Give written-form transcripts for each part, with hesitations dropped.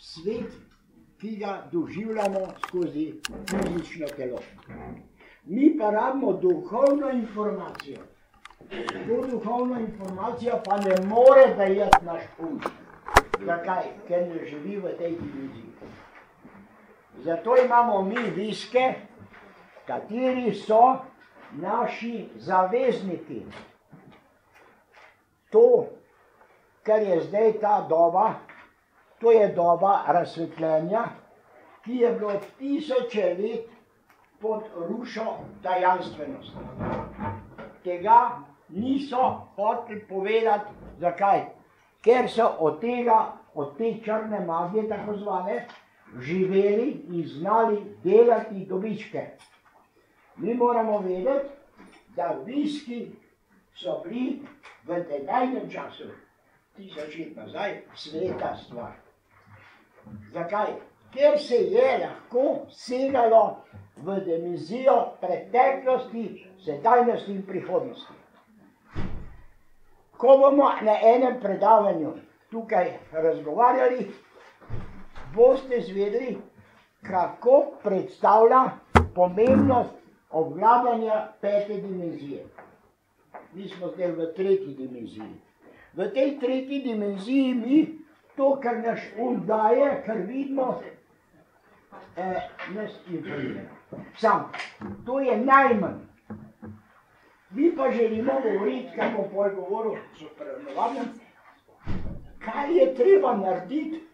svet, ki ga doživljamo skozi fizično telo. Mi pa rabimo duhovno informacijo. To duhovno informacijo pa ne more dajati naš um. Zakaj? Ker ne živi v tej dimenziji. Zato imamo mi viske, kateri so naši zavezniki. To, kar je zdaj ta doba, to je doba razsvetljenja, ki je bilo tisoče let pod rušo tajanstvenosti. Tega niso hoteli povedati. Zakaj? Ker so od te črne magije, tako zvane, živeli in znali delati dobičke. Mi moramo vedeti, da viski so bili v tedajnem času, 1000 let nazaj, sveta stvar. Zakaj? Ker se je lahko segalo v dimenzijo preteklosti, sedajnosti in prihodnosti. Ko bomo na enem predavanju tukaj razgovarjali, boste izvedeli, kako predstavlja pomembnost obvladanja 5. dimenzije. Mi smo zdaj v 3. dimenziji. V tej 3. dimenziji mi to, kar naš daje, kar vidimo, nas informira. Sam, to je najmanj. Mi pa želimo govoriti, kaj bom pol govoril, kaj je treba narediti,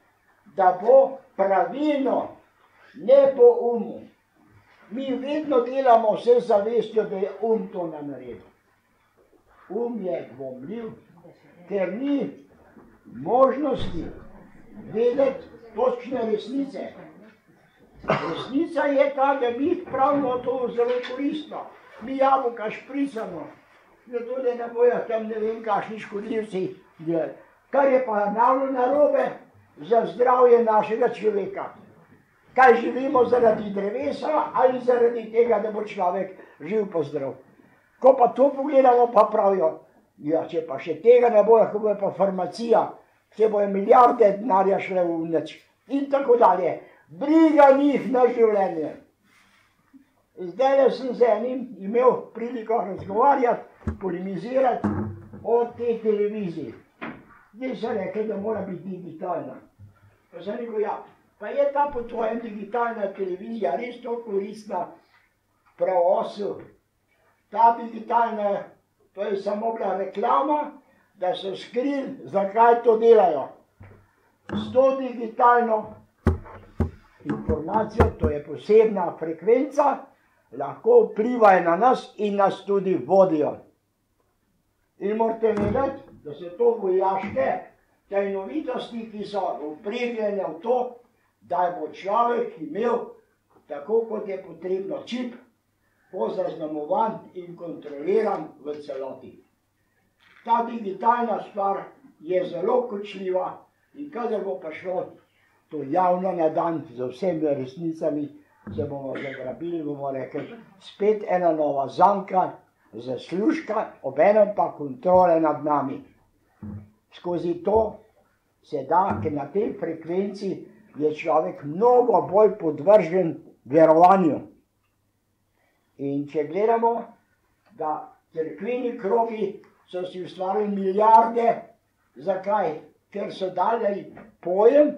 da bo pravilno, ne po umu. Mi vedno delamo vse z zavestjo, da je to naredil. Je dvomljiv, ker ni možnosti vedeti točne resnice. Resnica je ta, da mi pravimo to zelo koristno. Mi jabolka špricamo, zato da ne bojo tam ne vem kakšni škodljivci. Kar je pa narobe za zdravje našega človeka. Kaj živimo zaradi drevesa ali zaradi tega, da bo človek živ pa zdrav. Ko pa to pogledamo, pa pravijo, ja, če pa še tega ne bojo, ko bo pa farmacija, se bojo milijarde denarja šle v nič. In tako dalje. Briga njih na življenje. Zdaj sem z enim imel priliko razgovarjati, polemizirati o tej televiziji. Zdaj so rekli, da mora biti digitalna. Pa sem rekel, ja, pa je ta po tvojem digitalna televizija res to koristna prav osu. Ta digitalna, to je samo bila reklama, da so skrili, zakaj to delajo. S to digitalno informacijo, to je posebna frekvenca, lahko vplivajo na nas in nas tudi vodijo. In morate vedeti, da so to vojaške tajnovitosti, ki so vpregljene v to, da bo človek imel, tako kot je potrebno, čip, pozaznamovan in kontroliran v celoti. Ta digitalna stvar je zelo kočljiva in kadar bo pa šlo to javno na dan z vsemi resnicami, se bomo zagrabili, bomo rekli, spet ena nova zanka, zaslužka, obenem pa kontrole nad nami. Skozi to se da, ker na tej frekvenci je človek mnogo bolj podvržen verovanju. In če gledamo, da cerkveni krogi so si ustvarili milijarde, zakaj? Ker so dali pojem,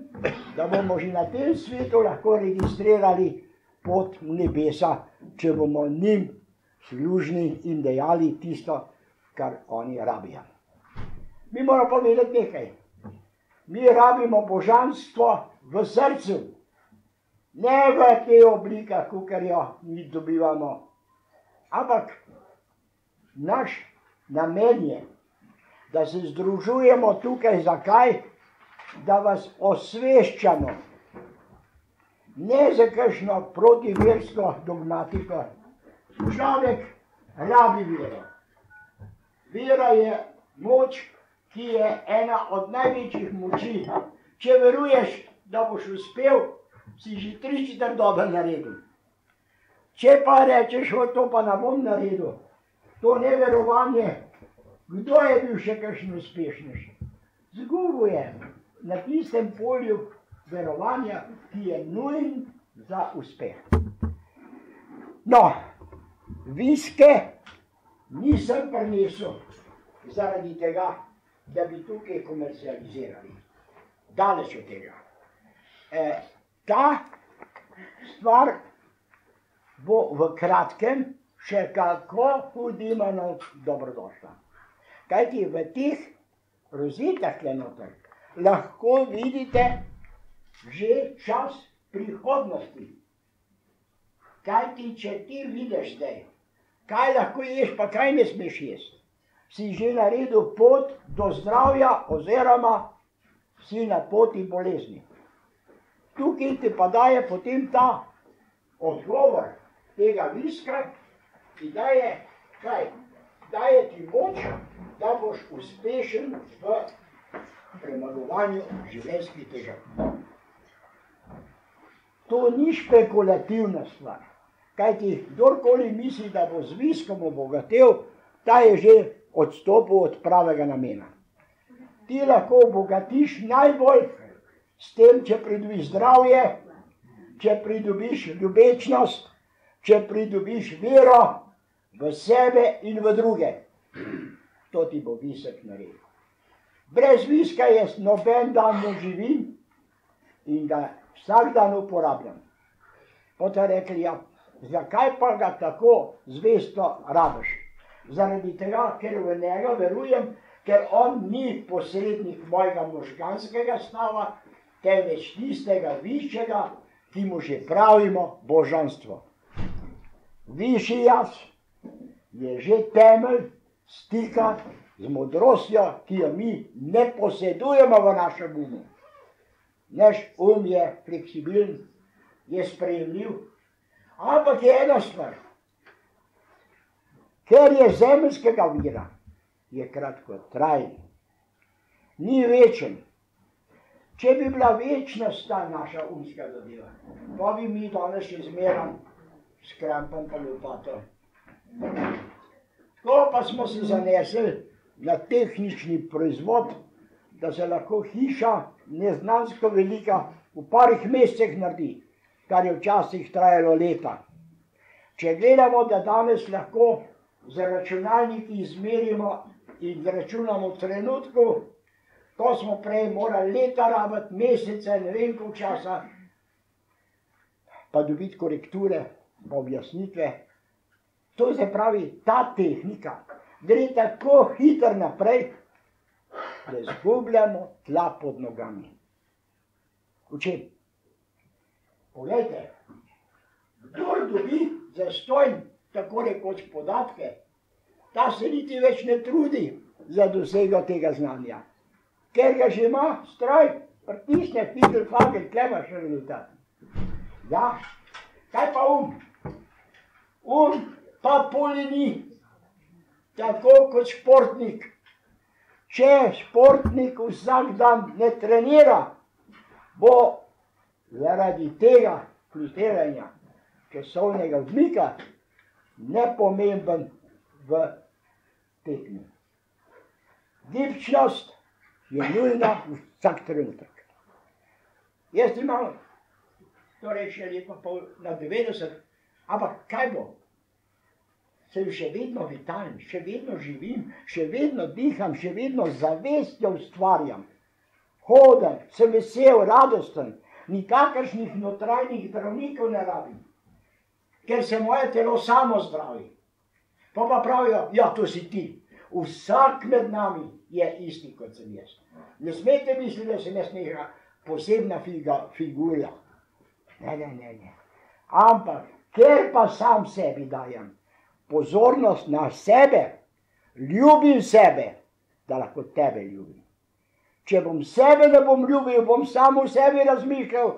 da bomo že na tem svetu lahko registrirali pot v nebesa, če bomo njim služni in dejali tisto, kar oni rabijo. Mi moramo pa vedeti nekaj. Mi rabimo božanstvo v srcu, ne v te oblikah, kakor jo mi dobivamo. Ampak naš namen je, da se združujemo tukaj. Zakaj? Da vas osveščamo. Ne za kakšno protiversko dogmatiko. Človek rabi vero. Vera je moč, ki je ena od največjih moči. Če veruješ, da boš uspel, si že 3/4 dobro naredil. Če pa rečeš, to pa ne bom naredil, to neverovanje, kdo je bil še kakšen uspešnejši? Zgubil je. Na tistem polju verovanja, ki je nujen za uspeh. No, viske nisem prinesel zaradi tega, da bi tukaj komercializirali. Daleč od tega. Ta stvar bo v kratkem še kako hudimano dobrodošla. Kajti v teh rozetah tukaj noter lahko vidite že čas prihodnosti. Kajti, če ti vidiš zdaj, kaj lahko ješ, pa kaj ne smeš jesti, si že naredil pot do zdravja oziroma si na poti bolezni. Tukaj ti pa daje potem ta odgovor tega viska, ki daje kaj? Daje ti moč, da boš uspešen v premagovanju življenjskih težav. To ni špekulativna stvar. Kajti kdorkoli misli, da bo z viskom obogatel, ta je že odstopil od pravega namena. Ti lahko obogatiš najbolj s tem, če pridobiš zdravje, če pridobiš ljubečnost, če pridobiš vero v sebe in v druge. To ti bo visek naredil. Brez viska jaz noben dan ne živim in ga vsak dan uporabljam. Potem rekli, ja, zakaj pa ga tako zvesto rabiš? Zaradi tega, ker v njega verujem, ker on ni posrednik mojega možganskega stava, temveč tistega višjega, ki mu že pravimo božanstvo. Višji jaz je že temelj stika z modrostjo, ki jo mi ne posedujemo v našem umu. Naš je fleksibilen, je sprejemljiv, ampak je ena stvar. Ker je zemeljskega vira, je kratkotrajen, ni večen. Če bi bila večnost ta naša umska zadeva, pa bi mi danes še zmeraj s krampom pa lopato. Tako pa smo se zanesli na tehnični proizvod, da se lahko hiša neznansko velika v parih mesecih naredi, kar je včasih trajalo leta. Če gledamo, da danes lahko z računalniki izmerimo in računamo v trenutku, ko smo prej morali leta rabiti, mesece, ne vem koliko časa, pa dobiti korekture, pa objasnitve. To se pravi, ta tehnika gre tako hitro naprej, da zgubljamo tla pod nogami. V čem? Poglejte, kdor dobi zastonj tako rekoč podatke, ta se niti več ne trudi za dosego tega znanja. Ker ga že ima stroj, pritisne, fidel, fagel, klema še rezultat. Ja, kaj pa pa poli ni, tako kot športnik. Če športnik vsak dan ne trenira, bo zaradi tega frustriranja, časovnega odmika, nepomemben v tekmi. Gibčnost je nujna vsak trenutek. Jaz imam, torej še lepo pol na 90, ampak kaj bo? Sem še vedno vitalen, še vedno živim, še vedno diham, še vedno zavestjo ustvarjam. Hodem, sem vesel, radosten, nikakršnih notranjih zdravnikov ne rabim, ker se moje telo samo zdravi. Pa pravijo, ja, to si ti. Vsak med nami je isti, kot sem jaz. Ne smete misliti, da sem jaz neka posebna figura. Ne. Ampak, ker pa sam sebi dajem pozornost na sebe, ljubim sebe, da lahko tebe ljubim. Če bom sebe ne bom ljubil, bom samo v sebi razmišljal.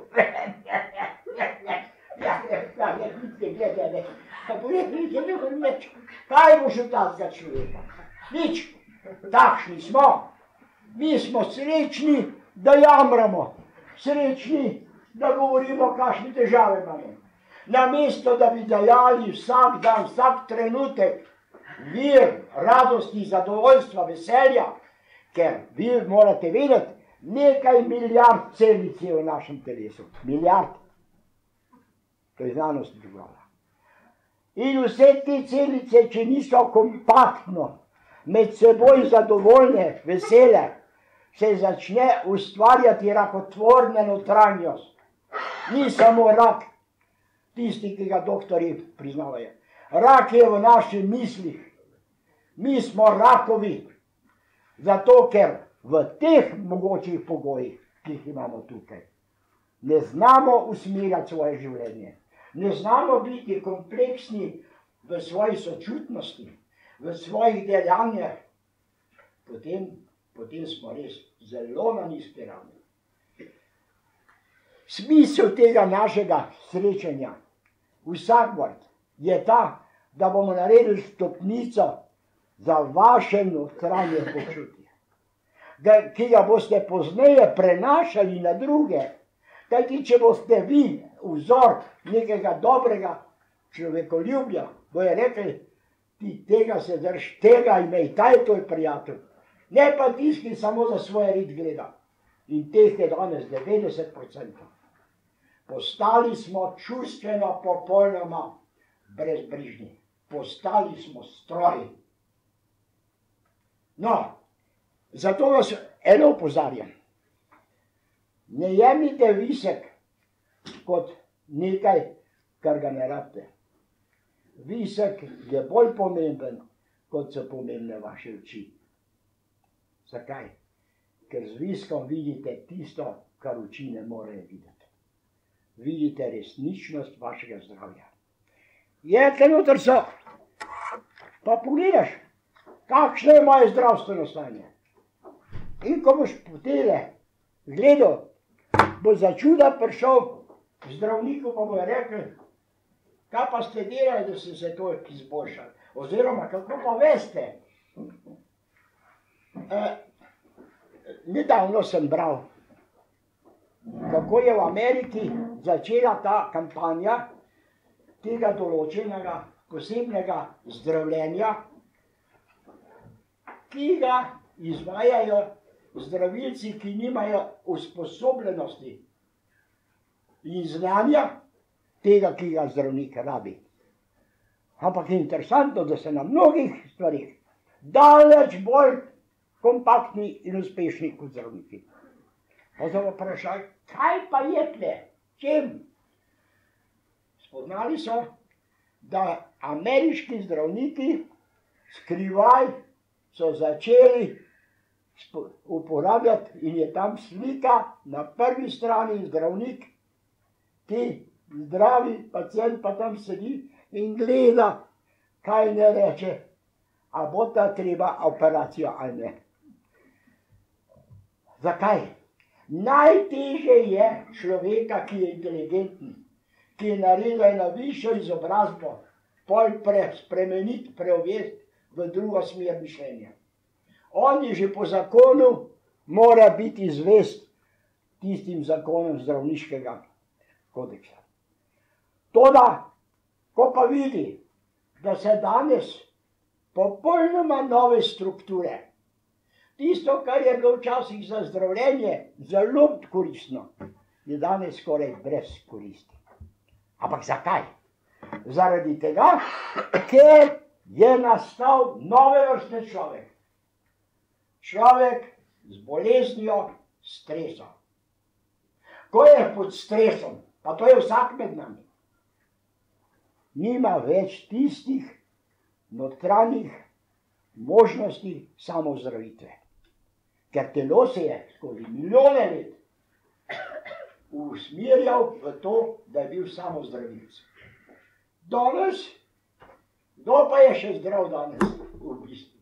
Kaj boš od takega človeka? Nič. Takšni smo. Mi smo srečni, da jamramo. Srečni, da govorimo, kakšne težave imamo. Namesto, da bi dajali vsak dan, vsak trenutek vir radosti, zadovoljstva, veselja, ker vi morate vedeti, nekaj milijard celic je v našem telesu. Milijard. To je znanost drugačna. In vse te celice, če niso kompaktno, med seboj zadovoljne, vesele, se začne ustvarjati rakotvorna notranjost. Ni samo rak, tisti, ki ga doktori priznavajo. Rak je v naših mislih. Mi smo rakovi, zato ker v teh mogočih pogojih, ki jih imamo tukaj, ne znamo usmerjati svoje življenje. Ne znamo biti kompleksni v svoji sočutnosti, v svojih dejanjih. Potem smo res zelo na nizki ravni. Smisel tega našega srečanja vsakokrat je ta, da bomo naredili stopnico za vaše notranje počutje, ki ga boste pozneje prenašali na druge. Kajti, če boste vi vzor nekega dobrega človekoljubja, bojo rekli, ti tega se drž, tega imej, taj tvoj prijatelj. Ne pa tisti, ki samo za svoje rit gleda. In teh je danes 90%. Postali smo čustveno popolnoma brezbrižni. Postali smo stroji. No, zato vas eno opozarjam. Ne jemljite visek kot nekaj, kar ga ne rabite. Visek je bolj pomemben, kot so pomembne vaše oči. Zakaj? Ker z viskom vidite tisto, kar oči ne morejo videti. Vidite resničnost vašega zdravja. Jedle noter so, pa pogledaš, kakšno je moje zdravstveno stanje. In ko boš po tele gledal, bo za čuda prišel k zdravniku, pa bo rekel, kaj pa ste delali, da ste se to izboljšali. Oziroma, kako pa veste. Nedavno sem bral, kako je v Ameriki začela ta kampanja tega določenega posebnega zdravljenja, ki ga izvajajo zdravilci, ki nimajo usposobljenosti in znanja tega, ki ga zdravnik rabi. Ampak je interesantno, da se na mnogih stvarih daleč bolj kompaktni in uspešni kot zdravniki. Pa se vprašaj, kaj pa je tle? Čem? Spoznali so, da ameriški zdravniki skrivaj so začeli uporabljati in je tam slika na prvi strani zdravnik, ki zdravi pacient pa tam sedi in gleda, kaj ne reče, a bo ta treba operacijo ali ne. Zakaj? Najtežje je človeka, ki je inteligenten, ki je naredil eno višjo izobrazbo, pol spremeniti, preuvesti v drugo smer mišljenja. On je že po zakonu mora biti zvest tistim zakonom zdravniškega kodeksa. Toda, ko pa vidi, da se danes popolnoma nove strukture, tisto, kar je bilo včasih za zdravljenje zelo koristno, je danes skoraj brez koristi. Ampak zakaj? Zaradi tega, ker je nastal nove vrste človek. Človek z boleznijo stresa. Ko je pod stresom, pa to je vsak med nami, nima več tistih notranjih možnosti samozdravitve. Ker telo se je skozi milijone let usmerjal v to, da je bil samozdravilec. Danes, kdo pa je še zdrav danes v bistvu?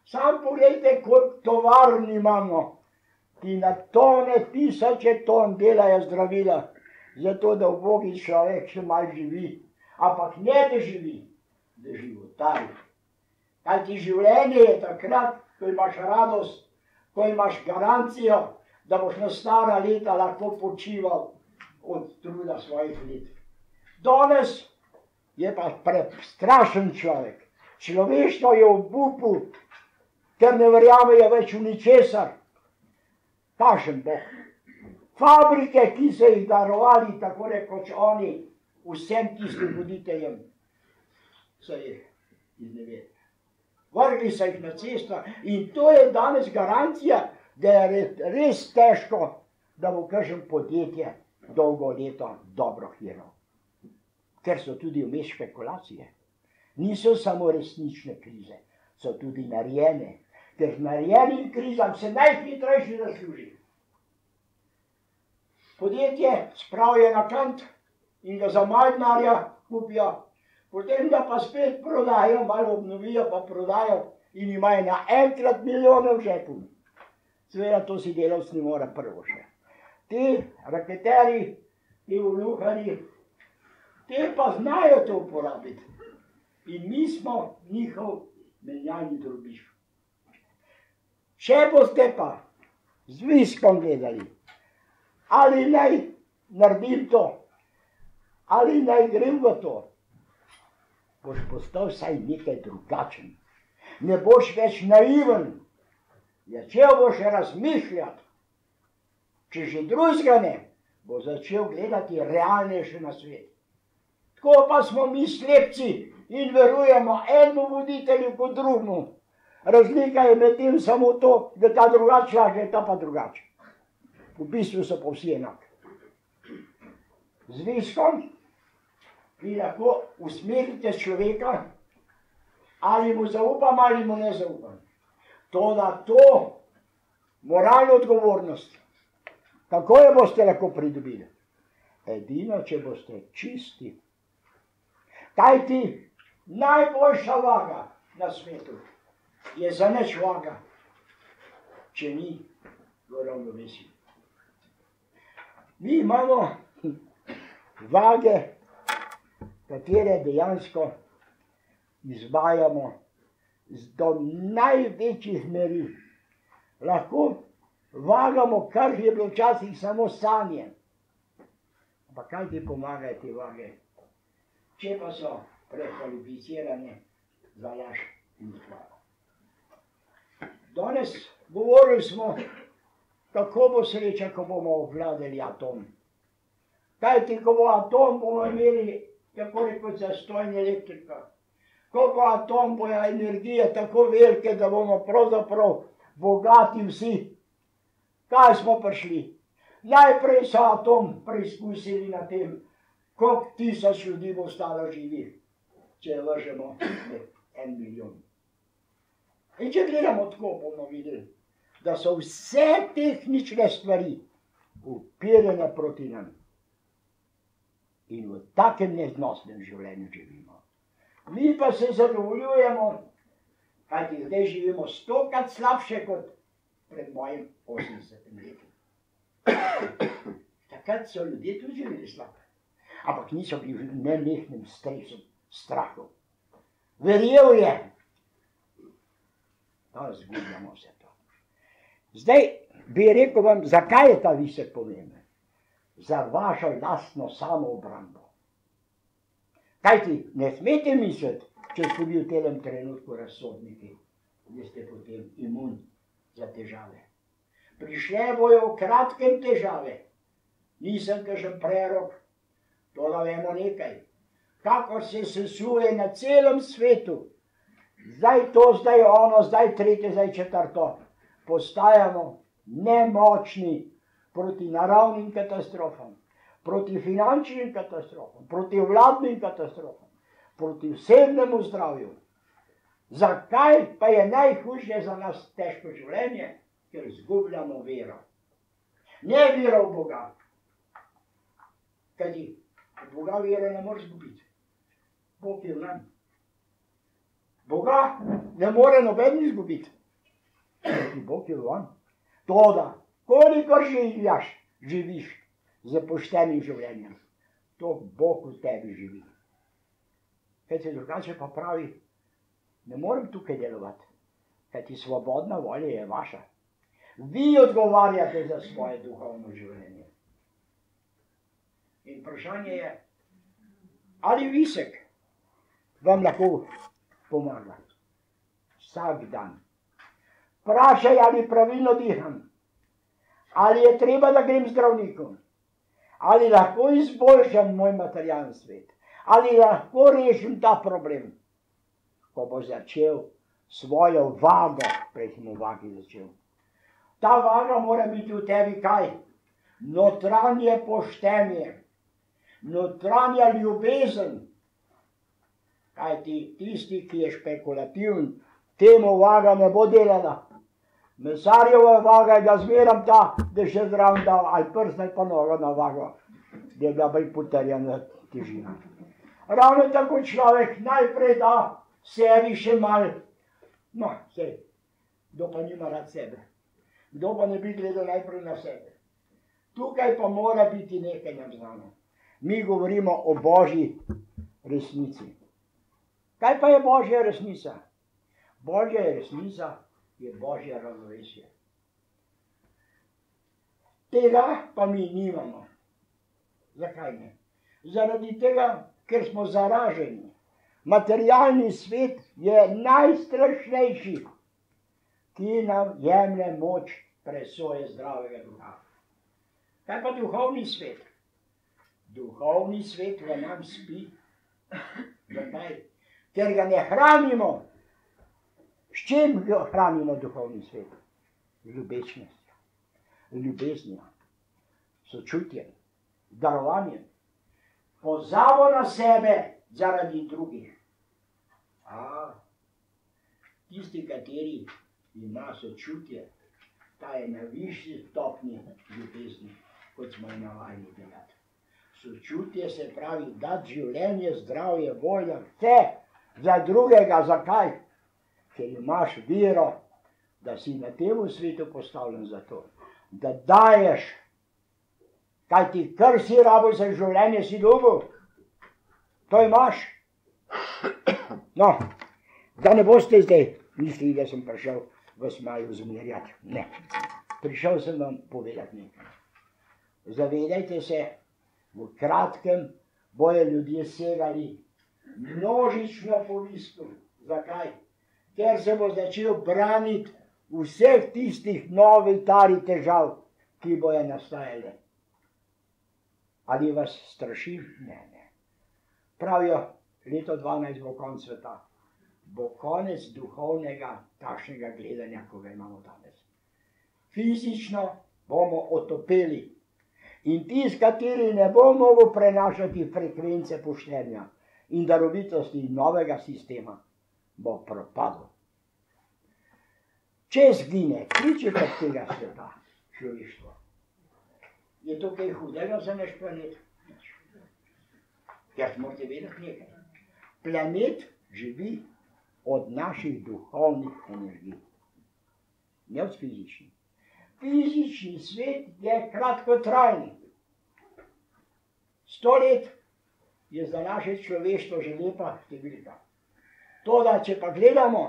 Sam pogledajte, koliko tovarn imamo, ki na tone, tisoče ton delajo zdravila, zato da ubogi človek še malo živi. Ampak ne da živi, da životari. Kajti življenje je takrat, ko imaš radost, ko imaš garancijo, da boš na stara leta lahko počival od truda svojih let. Danes je pa prestrašen človek. Človeštvo je v obupu, ker ne verjamejo več v ničesar. Takšen Bog. Fabrike, ki so jih darovali, tako rekoč oni, vsem tistim voditeljem, so jih iznevedli. Vrgli so jih na cesto in to je danes garancija, da je res težko, da bo kakšno podjetje dolgo leto dobro hiralo. Ker so tudi vmes špekulacije. Niso samo resnične krize, so tudi narejene. Ker narejenim krizam se najhitrejši zasluži. Podjetje spravijo na kant in ga za malo denarja kupijo, potem ga pa spet prodajo, malo obnovijo pa prodajo in imajo naenkrat milijone v žepu. Seveda to si delavci ne more prvo še. Ti raketerji, ti voluharji, ti pa znajo to uporabiti. In mi smo njihov menjalni drobiž. Če boste pa z viskom gledali, ali naj naredim to, ali naj grem v to, boš postal vsaj nekaj drugačen. Ne boš več naiven, začel boš razmišljati. Če že drugega ne, bo začel gledati realnejše na svet. Tako pa smo mi slepci in verujemo enemu voditelju kot drugemu. Razlika je med tem samo to, da ta drugače laže, ta pa drugače. V bistvu so pa vsi enaki. Z viskom vi lahko usmerite človeka, ali mu zaupam, ali mu ne zaupam. Toda to moralno odgovornost, kako jo boste lahko pridobili? Edino, če boste čisti. Kajti najboljša vaga na svetu je za nič vaga, če ni v ravnovesju. Mi imamo vage, katere dejansko izvajamo do največjih meril. Lahko vagamo, kar je bilo včasih samo sanje. Pa kaj ti pomagajo te vage? Če pa so prekvalificirane za laž in slavo. Danes govorili smo, kako bo sreča, ko bomo obvladali atom. Kajti, ko bo atom, bomo imeli tako rekoč zastojn elektrika. Ko bo atom, bojo energije tako velike, da bomo pravzaprav bogati vsi. Kaj smo prišli? Najprej so atom preizkusili na tem, koliko tisoč ljudi bo ostalo živih, če vržemo 1 milijon. In če gledamo tako, bomo videli, da so vse tehnične stvari upirjene proti nam. In v takem neznosnem življenju živimo. Mi pa se zadovoljujemo, kajti zdaj živimo 100-krat slabše kot pred mojim 80 letom. Takrat so ljudje tudi živeli slabše. Ampak niso bili v nenehnem stresu, strahu. Verjel je, da zgubljamo vse to. Zdaj bi rekel vam, zakaj je ta visek pomemben? Za vašo lastno samoobrambo. Kajti ne smete misliti, če ste bili v tem trenutku razsodniki, da ste potem imun za težave. Prišle bojo v kratkem težave. Nisem kakšen prerok, to da vemo nekaj. Kakor se sesuje na celem svetu, zdaj to, zdaj ono, zdaj tretje, zdaj četrto, postajamo nemočni proti naravnim katastrofam, proti finančnim katastrofam, proti vladnim katastrofam, proti osebnemu zdravju. Zakaj pa je najhujše za nas težko življenje? Ker izgubljamo vero. Ne vero v Boga. Kajti Boga vero ne moreš izgubiti. Bog je v nam. Boga ne more noben izgubiti. Bog je v vam. Toda, kolikor živiš z poštenim življenjem, to Bog v tebi živi. Kajti drugače pa pravi, ne morem tukaj delovati, kajti svobodna volja je vaša. Vi odgovarjate za svoje duhovno življenje. In vprašanje je, ali visek vam lahko pomaga. Vsak dan. Vprašaj, ali pravilno diham, Ali je treba, da grem zdravnikom? Ali lahko izboljšam moj materialni svet? Ali lahko rešim ta problem? Ko bo začel svojo vago, prej sem v vagi začel. Ta vaga mora biti v tebi kaj? Notranje poštenje, notranja ljubezen. Kajti tisti, ki je špekulativen, temu vaga ne bo delala. Mesarjeva vaga je, da zmeram ta, da še zraven dal, ali prst, ali pa noga na vago, da je bila bolj potrjena težina. Ravno tako človek najprej da sebi še mal, no, sej, kdo pa nima rad sebe, kdo pa ne bi gledal najprej na sebe. Tukaj pa mora biti nekaj naznano. Mi govorimo o Božji resnici. Kaj pa je Božja resnica? Božja resnica je Božje ravnovesje. Tega pa mi nimamo. Zakaj ne? Zaradi tega, ker smo zaraženi. Materialni svet je najstrašnejši, ki nam jemlje moč presoje zdravega duha. Kaj pa duhovni svet? Duhovni svet v nam spi. Zakaj? Ker ga ne hranimo. S čim ga hranimo duhovni svet? Ljubečnostjo, ljubeznijo, sočutjem, darovanjem, pozabo na sebe zaradi drugih. Tisti, kateri ima sočutje, ta je na višji stopnji ljubezni, kot smo jo navajeni delati. Sočutje se pravi dati življenje, zdravje, voljo, vse za drugega. Zakaj? Ker imaš vero, da si na tem svetu postavljen za to, da daješ, kaj ti kar si rabil za življenje, si dobil, to imaš. No, da ne boste zdaj mislili, da sem prišel vas malo zmerjati. Ne, prišel sem vam povedati nekaj. Zavedajte se, v kratkem bojo ljudje segali množično po visku. Zakaj? Ker se bo začel braniti vseh tistih novih tari težav, ki bojo nastajale. Ali vas straši? Ne, ne. Pravijo, leto 12 bo konec sveta. Bo konec duhovnega takšnega gledanja, ko ga imamo danes. Fizično bomo otopeli. In tisti, kateri ne bo mogel prenašati frekvence poštenja in darovitosti novega sistema, bo propadel. Če zgine, kličete tega sveta, človeštvo. Je to kaj hudega za naš planet? Ker morate vedeti nekaj. Planet živi od naših duhovnih energij, ne od fizičnih. Fizični svet je kratkotrajni. 100 let je za naše človeštvo že lepa številka. Toda, če pa gledamo,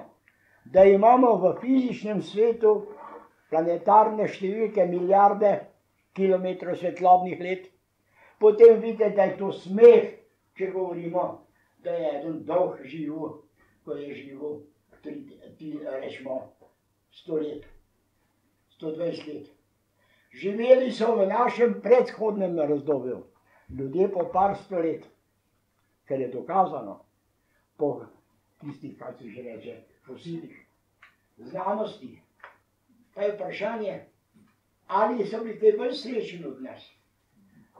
da imamo v fizičnem svetu planetarne številke milijarde kilometrov svetlobnih let, potem vidite, da je to smeh, če govorimo, da je eden dolg živel, ko je živel, rečemo, 100 let. 120 let. Živeli so v našem predhodnem razdobju, ljudje po par 100 let, ker je dokazano po tistih, kaj se že reče, fosilih, znanosti. Pa je vprašanje, ali so bili kaj bolj srečni od nas.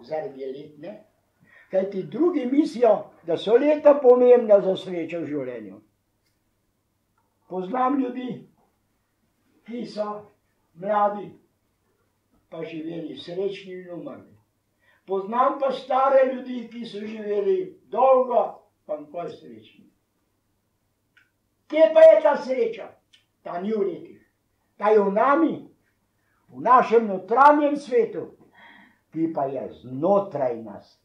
Zaradi let ne. Kajti drugi mislijo, da so leta pomembna za srečo v življenju. Poznam ljudi, ki so mladi, pa živeli srečni in umrli. Poznam pa stare ljudi, ki so živeli dolgo, pa nikoli srečni. Kje pa je ta sreča? Ta ni v letih. Ta je v nami, v našem notranjem svetu, ki pa je znotraj nas.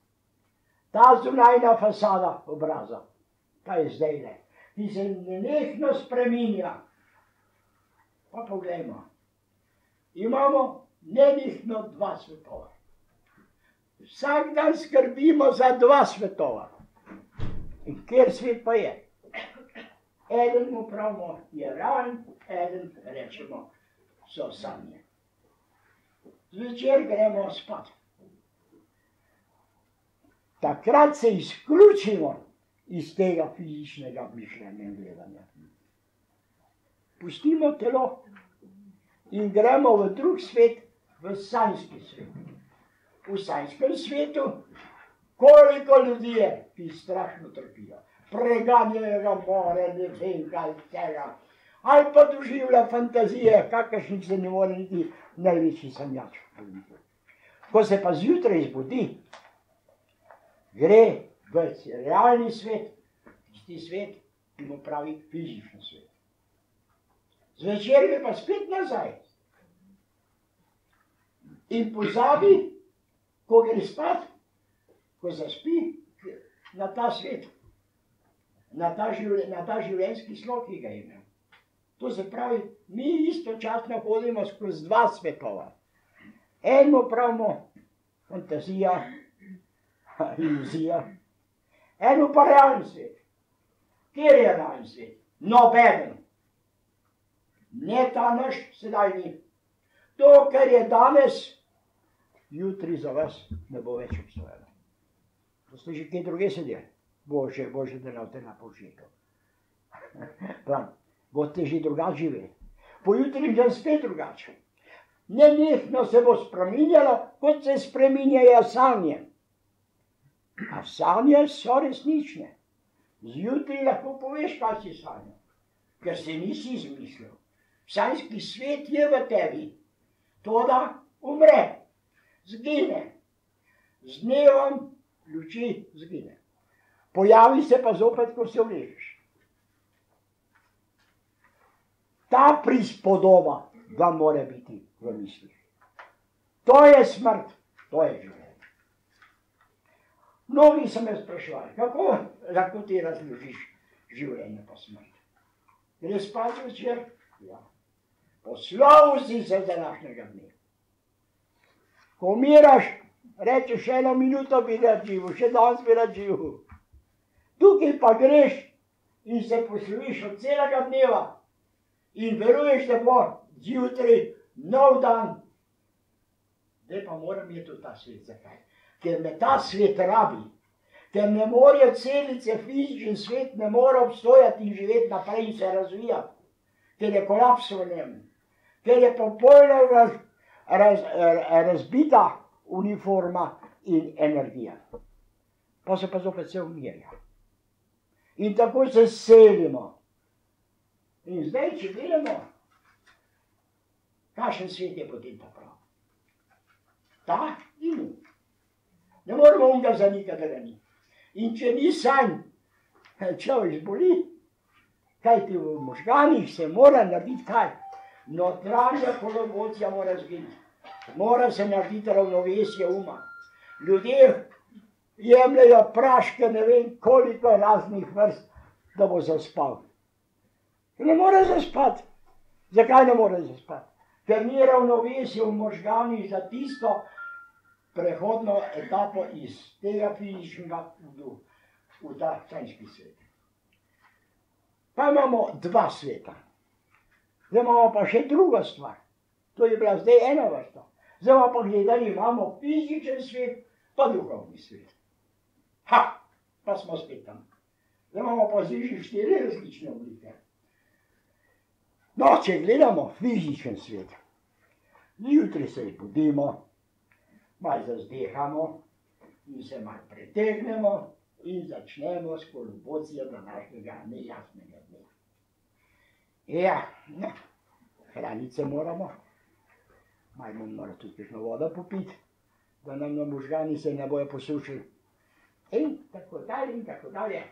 Ta zunajna fasada obraza, ta je zdajle, ki se nenehno spreminja. Pa poglejmo. Imamo nenehno 2 svetova. Vsak dan skrbimo za 2 svetova. In kjer svet pa je? Eden mu pravimo je realen, eden rečemo so sanje. zvečer gremo spat. Takrat se izključimo iz tega fizičnega mišljenja in gledanja. Pustimo telo in gremo v drug svet, v sanjski svet. V sanjskem svetu, koliko ljudi je, ki strašno trpijo. Preganjajo ga more, ne vem kaj tega. Ali pa doživlja fantazije, kakršnih se ne more niti največji sanjač. Ko se pa zjutraj zbudi, gre v realni svet, tisti svet, ki mu pravi fizični svet. Zvečer gre pa spet nazaj. In pozabi, ko gre spat, ko zaspi, na ta svet, na ta življenjski slog, ki ga ima. To se pravi, mi istočasno hodimo skozi dva svetova. Eno pravimo fantazija, iluzija, eno pa realni svet. Kjer je realni svet? Nobeden. Ne ta naš sedajni. To, kar je danes, jutri za vas ne bo več obstojalo. To ste že kje druge sedeli. Bože, da ne boste na povšetu. Boste že drugače živeli. Pojutri že spet drugače. Nenehno se bo spreminjalo, kot se spreminjajo sanje. A sanje so resnične. Zjutraj lahko poveš, kaj si sanjal, ker se nisi izmislil. Sanjski svet je v tebi. Toda umre, zgine. Z dnevom luči zgine. Pojavi se pa zopet, ko se uležeš. Ta prispodoba ga mora biti v mislih. To je smrt, to je življenje. Mnogi so me spraševali, kako lahko ti razložiš življenje pa smrt. Gre spat večer? Ja. Poslal si se današnjega dne. Ko umiraš, rečeš, še 1 minuto bi rad živel, še danes bi rad živel. Tukaj pa greš in se posloviš od celega dneva in veruješ, da bo zjutraj nov dan. Zdaj pa moram iti v ta svet. Zakaj? Ker me ta svet rabi. Ker ne morejo celice, fizični svet ne more obstojati in živeti naprej in se razvijati. Ker je kolaps v njem. Ker je popolno razbita uniforma in energija. Pa se pa zopet vse umirja. In tako se selimo. In zdaj, če gledamo, kakšen svet je potem ta prav? Ta in ne moramo onega zanikati, da ga ni. In če ni sanj, človek zboli, kajti v možganih se mora narediti kaj? Notranja kolobocija mora zginiti. Mora se narediti ravnovesje uma. Ljudje jemljajo praške, ne vem koliko raznih vrst, da bo zaspal. Ne more zaspati. Zakaj ne more zaspati? Ker ni ravnovesje v možganih za tisto prehodno etapo iz tega fizičnega v ta sanjski svet. Pa imamo dva sveta. Zdaj imamo pa še druga stvar. To je bila zdaj ena vrsta. Zdaj imamo pa gledali, imamo fizičen svet, pa duhovni svet. Ha, pa smo spet tam. Zdaj imamo pa zdaj 4 različne oblike. No, če gledamo fizičen svet, jutri se budimo, malo zazdehamo in se malo pretegnemo in začnemo s kolobocijo današnjega nejasnega dne. Ja, hraniti se moramo, malo bomo morali tudi kakšno vodo popiti, da nam na možgani se ne bojo posušili. In tako dalje.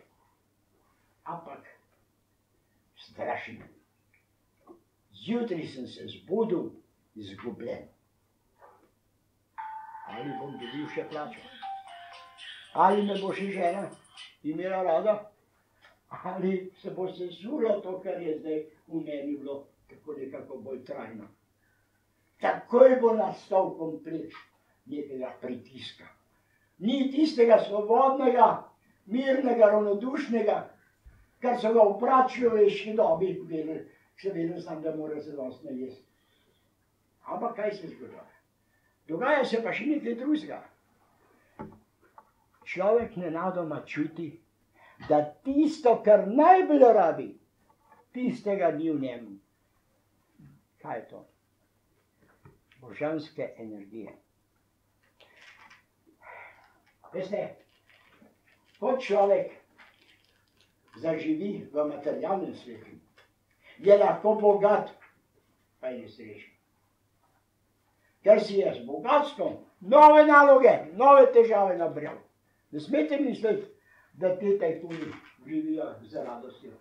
Ampak strašno. Zjutraj sem se zbudil izgubljen. Ali bom dobil še plačo? Ali me bo še žena imela rada? Ali se bo sesulo to, kar je zdaj v meni bilo tako nekako bolj trajno? Takoj bo nastal kompleks nekega pritiska. Ni tistega svobodnega, mirnega, ravnodušnega, kar so ga v pračloveški dobi vedeli. Še vedno znam, da mora se danes najesti. Ampak kaj se zgodilo? Dogaja se pa še nekaj drugega. Človek nenadoma čuti, da tisto, kar najbolj rabi, tistega ni v njemu. Kaj je to? Božanske energije. Veste, ko človek zaživi v materialnem svetu, je lahko bogat, pa je nesrečen. Ker si je z bogatstvom nove naloge, nove težave nabral. Ne smete misliti, da te tajkuni živijo z radostjo.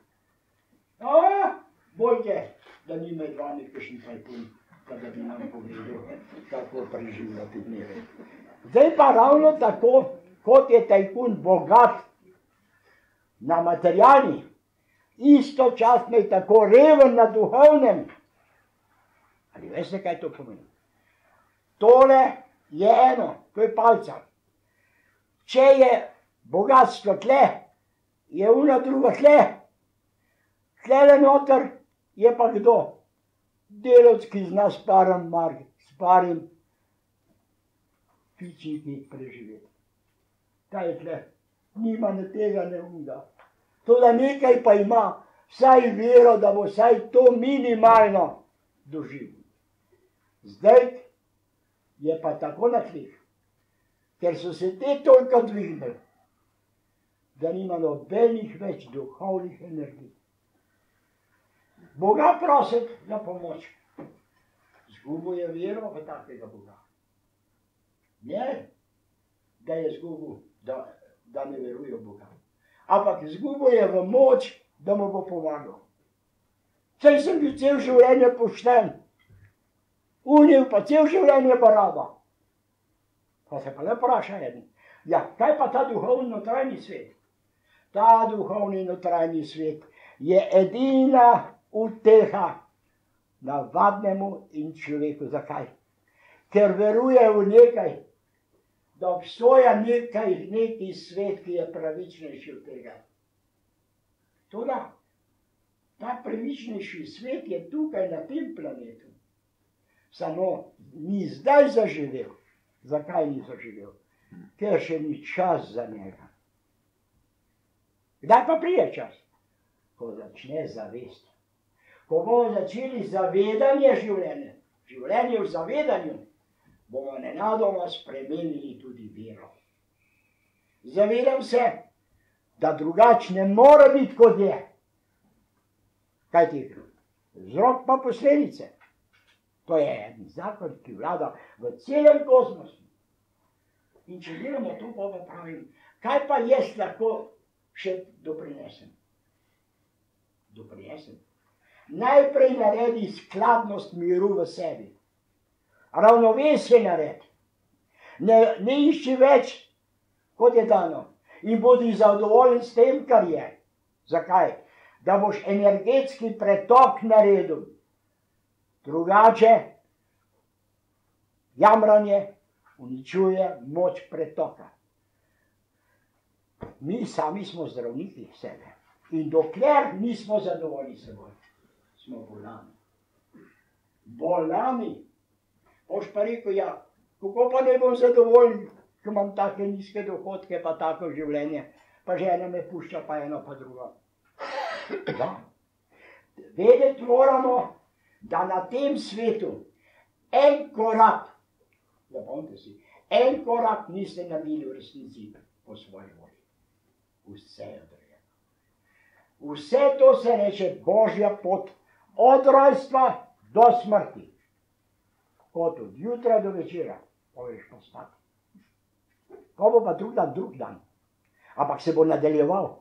Bolje, da ni med vami kakšen tajkun, pa da bi nam povedal, kako preživljati dneve. Zdaj pa ravno tako, kot je tajkun bogat na materialni, istočasno je tako reven na duhovnem. Ali veste, kaj to pomeni? Tole je eno, to je palca. Če je bogatstvo tle, je una druga tle. Tlele noter je pa kdo? Delavc, ki zna s parim pičniki preživeti. Ta je tle, nima ne tega, ne unga. Toda nekaj pa ima, vsaj vero, da bo vsaj to minimalno doživel. Zdaj je pa tako na tleh, ker so se te toliko dvignili, da nima nobenih več duhovnih energij. Boga prositi za pomoč. Zgubil je vero v takega Boga. Ne, da je zgubil, da ne veruje v Boga. Ampak zgubil je v moč, da mu bo pomagal. Saj sem bil cel življenje pošten. Unil pa cel življenje baraba. Pa se pa le vpraša eden. Ja, kaj pa ta duhovni notranji svet? Ta duhovni notranji svet je edina uteha navadnemu in človeku. Zakaj? Ker veruje v nekaj, da obstoja neki svet, ki je pravičnejši od tega. Toda, ta pravičnejši svet je tukaj na tem planetu. Samo ni zdaj zaživel. Zakaj ni zaživel? Ker še ni čas za njega. Kdaj pa pride čas? Ko začne zavest. Ko bomo začeli zavedanje življenja, življenje v zavedanju, bomo nenadoma spremenili tudi vero. Zavedam se, da drugače ne more biti, kot je. Kaj ti? Vzrok pa posledice. To je en zakon, ki vlada v celem kosmosu. In če delamo to, pa pravim, kaj pa jaz lahko še doprinesem? Doprinesem. Najprej naredi skladnost miru v sebi. Ravnovesje naredi. Ne išči več, kot je dano. In bodi zadovoljen s tem, kar je. Zakaj? Da boš energetski pretok naredil. Drugače, jamranje uničuje moč pretoka. Mi sami smo zdravniki sebe. In dokler nismo zadovoljni s seboj, smo bolani. Bolani. Boš pa rekel, ja, kako pa ne bom zadovoljen, ko imam take nizke dohodke, pa tako življenje, pa žena me pušča, pa eno pa drugo. Ja. Vedeti moramo, da na tem svetu en korak, zapomnite si, en korak niste naredili v resnici po svoji volji. Vse je odrejeno. Vse to se reče Božja pot od rojstva do smrti. Kot od jutra do večera, poveš pa spati. To bo pa drug dan. Ampak se bo nadaljeval.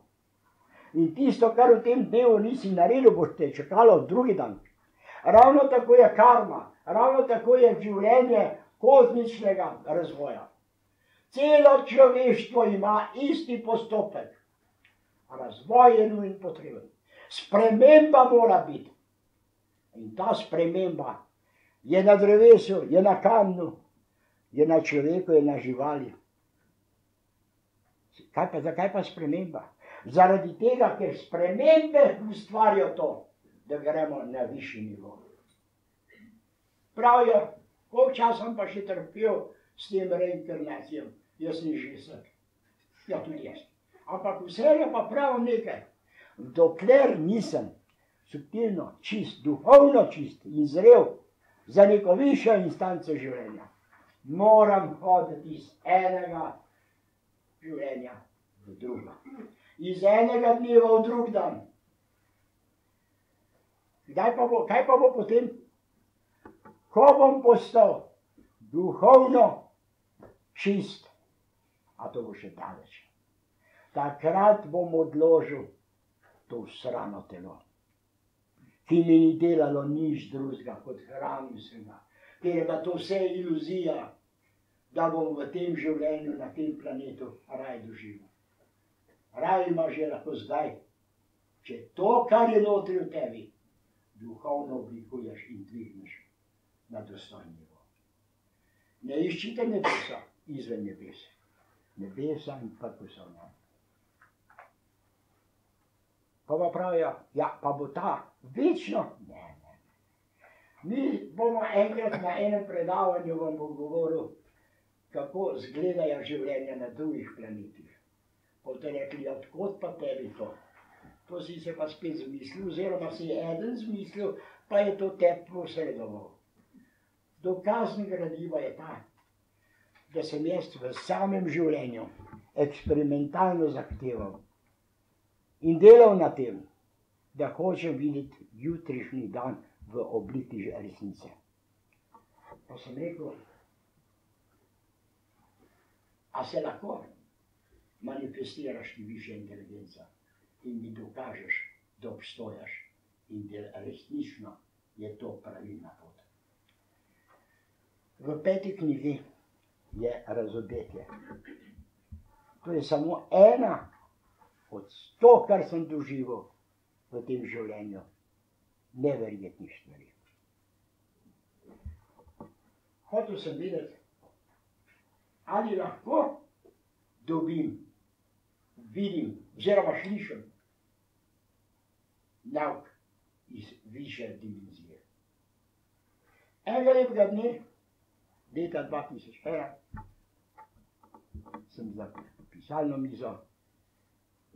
In tisto, kar v tem dnevu nisi naredil, boš te čakalo drugi dan. Ravno tako je karma, ravno tako je življenje kozmičnega razvoja. Celo človeštvo ima isti postopek. Razvoj je nujen potreben. Sprememba mora biti. In ta sprememba je na drevesu, je na kamnu, je na človeku, je na živali. Zakaj pa sprememba? Zaradi tega, ker spremembe ustvarijo to, da gremo na višji nivo. Pravijo, Koliko časa sem pa še trpel s tem reinkarnacijom, jaz sem že vsek. Ja, tudi jaz. Ampak vse je pa prav nekaj. Dokler nisem subtilno čist, duhovno čist in zrel za neko višjo instanco življenja, moram hoditi iz enega življenja v drugo. Iz enega dneva v drug dan. Kaj pa bo potem? Ko bom postal duhovno čist, a to bo še daleč, takrat bom odložil to srano telo, ki mi ni delalo nič drugega kot hranil sem ga, ker je da to vse iluzija, da bom v tem življenju na tem planetu raj doživel. Raj ima že lahko zdaj, če to, kar je notri v tebi, duhovno oblikuješ in dvigneš na dostojni nivo. Ne iščite nebesa izven nebesa. Nebesa in pa ko so v njem. Pa pravijo, ja, pa bo ta večno? Ne. Mi bomo enkrat na enem predavanju vam bo govoril, kako zgledajo življenja na drugih planetih. Boste rekli, odkot pa tebi to? To si se pa spet zmislil, oziroma si eden zmislil, pa je to tebi posredoval. Dokazno gradivo je ta, da sem jaz v samem življenju eksperimentalno zahteval in delal na tem, da hočem videti jutrišnji dan v obliki resnice. Pa sem rekel, a se lahko manifestiraš ti višja inteligenca in mi dokažeš, da obstojaš in da resnično je to pravilna pot. V 5. knjigi je razodetje. To je samo ena od 100, kar sem doživel v tem življenju, neverjetnih stvari. Hotel sem videti, ali lahko dobim, vidim, oziroma slišim nauk iz višje dimenzije. Enega lepega dne, leta 2001, sem za pisalno mizo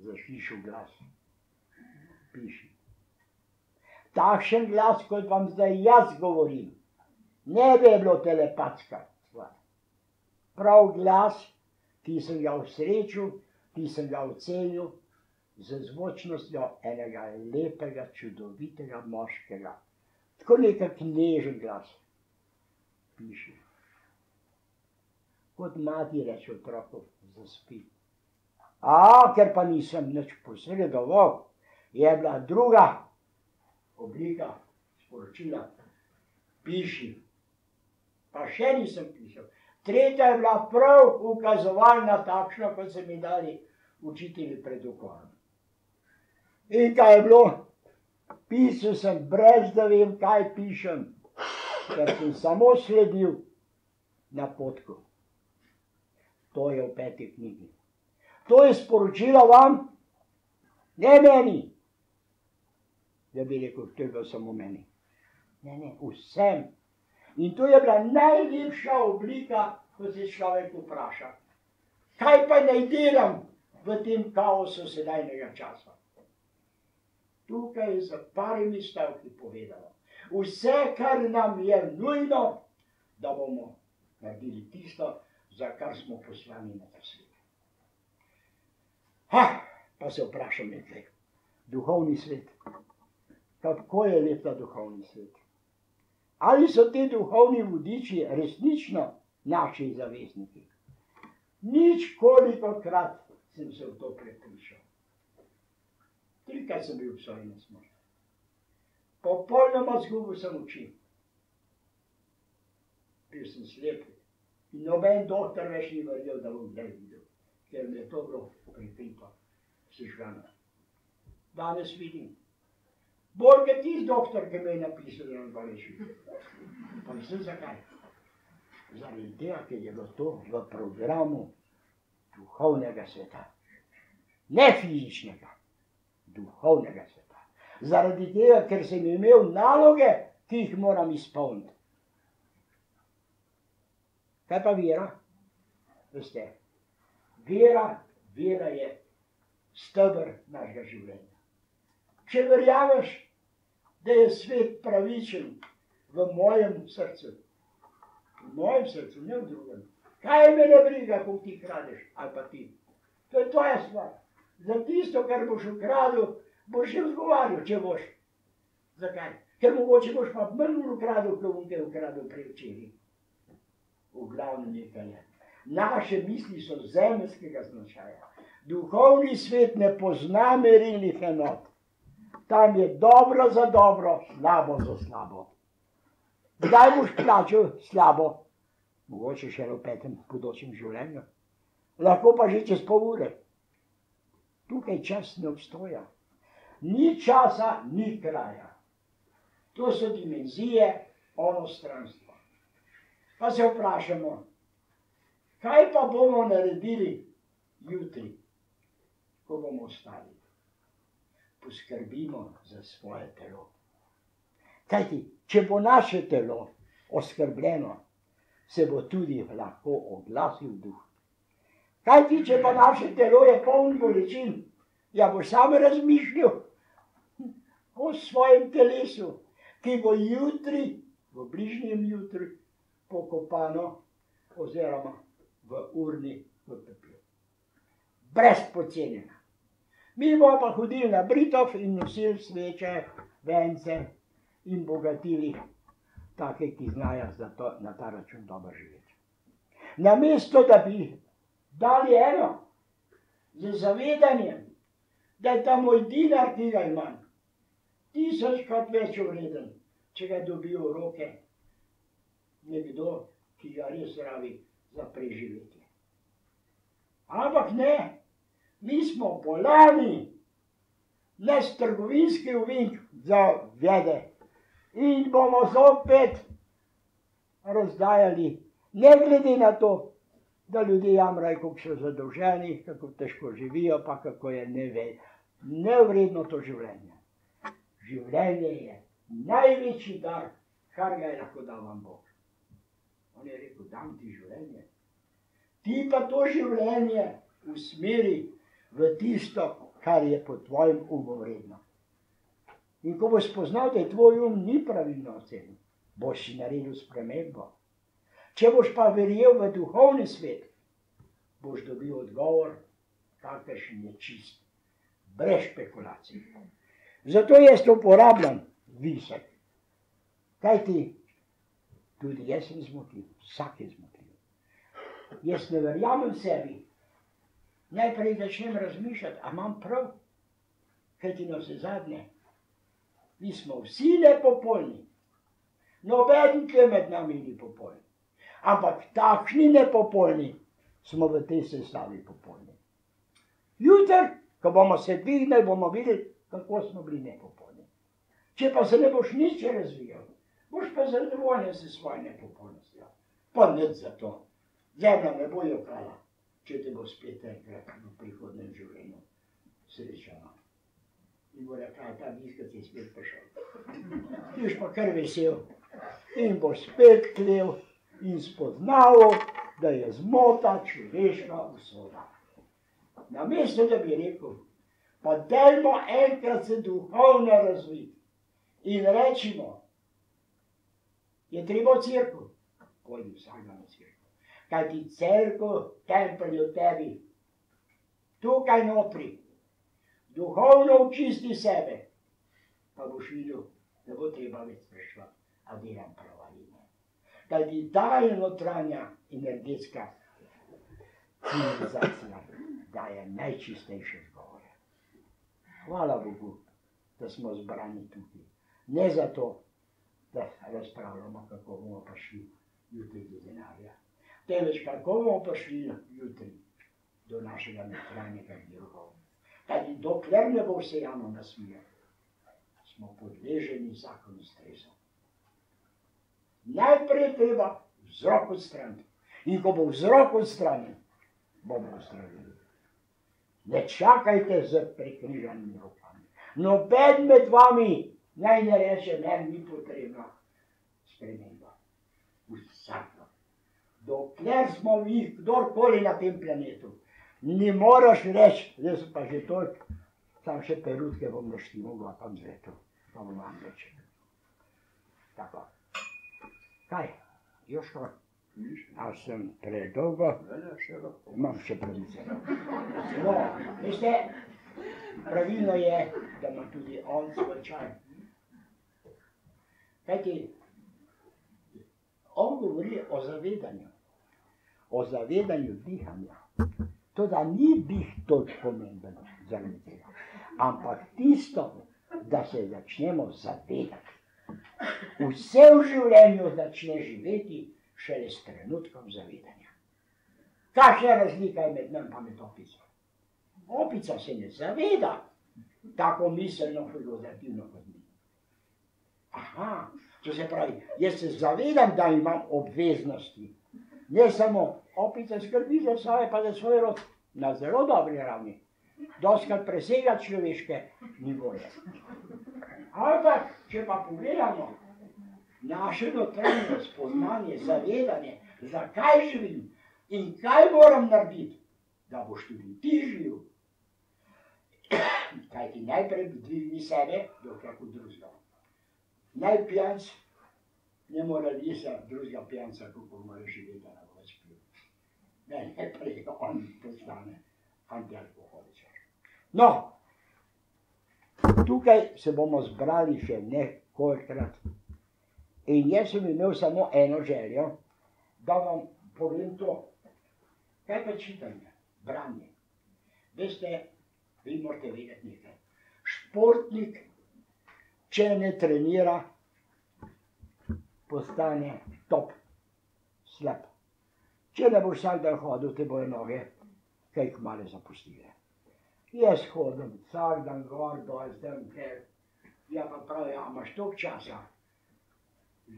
zaslišal glas. Piši. Takšen glas, kot vam zdaj jaz govorim, ne bi bilo telepatska stvar. Prav glas, ki sem ga usrečil, ki sem ga ocenil z zvočnostjo enega lepega, čudovitega moškega. Tako nekak nežen glas. Piši. Kot mati reče otroku, zaspi. Ker pa nisem nič posredoval, je bila druga oblika sporočila. Piši. Pa še nisem pisal. Tretja je bila prav ukazovalna, takšna, kot so mi dali učitelji pred ukorom. In kaj je bilo? Pisal sem brez da vem, kaj pišem, ker sem samo sledil napotku. To je v 5. knjigi. To je sporočilo vam, ne meni. Da bi rekel, to je bilo samo meni. Ne, vsem. In to je bila najlepša oblika, ko se človek vpraša. Kaj pa naj delam v tem kaosu sedajnega časa? Tukaj je za parimi stavki povedano. Vse, kar nam je nujno, da bomo naredili tisto, za kar smo poslani na ta svet. Pa se vprašam nekaj. Duhovni svet. Kako je lep ta duhovni svet? Ali so ti duhovni vodiči resnično naši zavezniki? Nič kolikokrat sem se v to prepričal. Trikrat sem bil obsojen na smrt. Popolnoma zgubil sem oči. Bil sem slep. In noben doktor več ni verjel, da bom kdaj videl, ker mi je to bilo prikrito, sežgano. Danes vidim. Bolj kot tisti doktor, ki me je napisal, da nam bolje živi. Pa mislim zakaj. Zaradi tega, ker je bilo to v programu duhovnega sveta. Ne fizičnega, duhovnega sveta. Zaradi tega, ker sem imel naloge, ki jih moram izpolniti. Kaj pa vera? Veste, vera je steber našega življenja. Če verjameš, da je svet pravičen v mojem srcu, ne v drugem, kaj me ne briga, ko ti kradeš, ali pa ti. To je tvoja stvar. Za tisto, kar boš ukradel, boš še odgovarjal, če boš. Zakaj? Ker mogoče boš pa manj ukradel, kot te ukradel prevčeraj. V glavnem nekaj je. Naše misli so zemeljskega značaja. Duhovni svet ne pozna merilnih enot. Tam je dobro za dobro, slabo za slabo. Kdaj boš plačal slabo? Mogoče še v 5. bodočem življenju. Lahko pa že čez pol ure. Tukaj čas ne obstoja. Ni časa, ni kraja. To so dimenzije onostranstva. Pa se vprašamo, kaj pa bomo naredili jutri, ko bomo ostali? Poskrbimo za svoje telo. Kajti, če bo naše telo oskrbljeno, se bo tudi lahko oglasil duh. Kajti, če pa naše telo je poln bolečin, ja boš sam razmišljal o svojem telesu, ki bo jutri, v bližnjem jutri, pokopano oziroma v urni v pepelu. Brez pocenjena. Mi bomo pa hodili na Britov in nosili sveče, vence in bogatili take, ki znajo na ta račun dobro živeti. Namesto, da bi dali eno z zavedanjem, da je ta moj dinar, ki ga imam, 1000krat več vreden, če ga dobijo v roke nekdo, ki ga res rabi za preživetje. Ampak ne, mi smo bolani, naš trgovinski ovink zavede in bomo zopet razdajali, ne glede na to, da ljudje jamrajo, kako so zadolženi, kako težko živijo, pa kako je nevredno to življenje. Življenje je največji dar, kar ga je lahko dal vam Bog. On je rekel, dam ti življenje. Ti pa to življenje usmeri v tisto, kar je po tvojem umu vredno. In ko boš spoznal, da je tvoj ni pravilno ocenjen, boš si naredil spremembo. Če boš pa verjel v duhovni svet, boš dobil odgovor, kakršen je čist, brez špekulacij. Zato jaz uporabljam visek. Kajti, tudi jaz sem zmotljiv, vsak je zmotljiv. Jaz ne verjamem sebi. Najprej začnem razmišljati, a imam prav, kajti na vse zadnje. Mi smo vsi nepopolni. Noben tle med nami ni popoln. Ampak takšni nepopolni smo v tej sestavi popolni. Jutri, ko bomo se dvignili, bomo videli, kako smo bili nepopolni. Če pa se ne boš nič razvijal, boš pa zadovoljen s svojo nepopolnostjo. Pa nič za to. Zemlja ne bo jokala, če te bo spet enkrat v prihodnem življenju srečala. In bo rekla, ta biskot je spet prišel. Ti boš pa kar vesel in boš spet klev in spoznal, da je zmota človeška usoda. Namesto, da bi rekel, pa dajmo enkrat se duhovno razviti in rečimo, je treba v cerkev, pojdi vsak dan v cerkev. Kajti cerkev, tempelj je v tebi, tukaj notri, duhovno očisti sebe, pa boš videl, da bo treba več spraševati, a delam prav ali ne. Kajti ta je notranja energetska civilizacija, daje najčistejše odgovore. Hvala Bogu, da smo zbrani tukaj. Ne zato, da razpravljamo, kako bomo prišli jutri do denarja. Temveč, kako bomo prišli jutri do našega notranjega miru. Kajti dokler ne bo vsejano nasmejano, smo podleženi zakonu stresa. Najprej treba vzrok odstraniti. In ko bo vzrok odstranjen, bomo ozdravili. Ne čakajte z prekrižanimi rokami. Noben med vami naj ne reče, meni ni potrebna sprememba. Vsaka. dokler smo mi, kdorkoli na tem planetu, ne moreš reči, zdaj so pa že toliko, sam še perutke bom naštimal, ga pa zvetu, pa bom vam reči. Tako. Kaj, Joško? A sem predolgo? Imam še pravice. No, veste, pravilno je, da ima tudi on svoj čaj. Kajti, on govori o zavedanju dihanja. To, da ni dih toliko pomemben zaradi tega, ampak tisto, da se začnemo zavedati. Vse v življenju začne živeti šele s trenutkom zavedanja. Kakšna razlika je med nam pa med opico? Opica se ne zaveda tako miselno figurativno kot mi. Aha, to se pravi, jaz se zavedam, da imam obveznosti. Ne samo opica skrbi za svoje, pa za svoj rod, na zelo dobri ravni. Dostikrat presega človeške nivoje. Ampak, če pa pogledamo naše notranje spoznanje, zavedanje, zakaj živim in kaj moram narediti, da boš tudi ti živ. Kaj ti najprej dvigni sebe, dokler kot drugega. Naj pijanc ne mora lisati drugega pijanca, kako mora živeti, da ne bo več pil. Ne, najprej on postane antialkoholičar. No, tukaj se bomo zbrali še nekolikrat. In jaz sem imel samo eno željo, da vam povem to. Kaj pa čitanje, branje? Veste, vi morate vedeti nekaj. Športnik, če ne trenira, postane top, slab. Če ne boš vsak dan hodil, te bojo noge kaj kmalo zapustile. Jaz hodim vsak dan gor, dol, zdaj, ker ja pa pravi, ja, imaš toliko časa.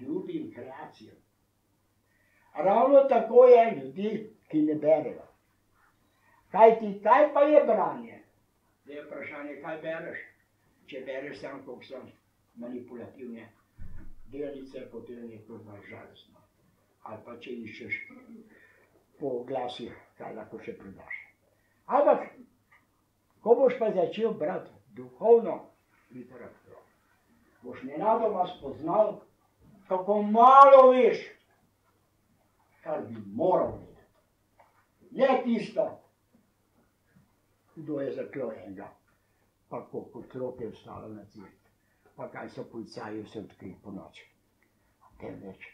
Ljubim kreacijo. Ravno tako je ljudi, ki ne berejo. Kaj pa je branje? Zdaj je vprašanje, kaj bereš? Če bereš sam, koliko so manipulativne delnice, potem je to žalostno. Ali pa če iščeš po oglasih, kaj lahko še predaš. Ampak, ko boš pa začel brati duhovno literaturo, boš nenadoma spoznal, kako malo veš, kar bi moral vedeti. Ne tisto, kdo je zaklal enega, pa koliko otrok je ostalo na cesti, pa kaj so policaji vse odkrili po noči. Temveč,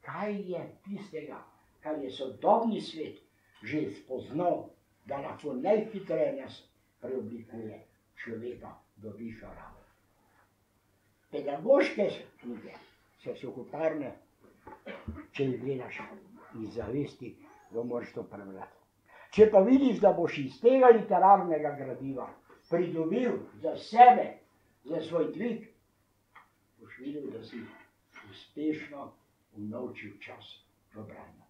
kaj je tistega, kar je sodobni svet že spoznal, da lahko najhitreje nas preoblikuje človeka do višjo raven. Pedagoške knjige so suhoparne, če jih gledaš iz zavesti, da moraš to prebrati. Če pa vidiš, da boš iz tega literarnega gradiva pridobil za sebe, za svoj dvig, boš videl, da si uspešno unovčil čas v branju.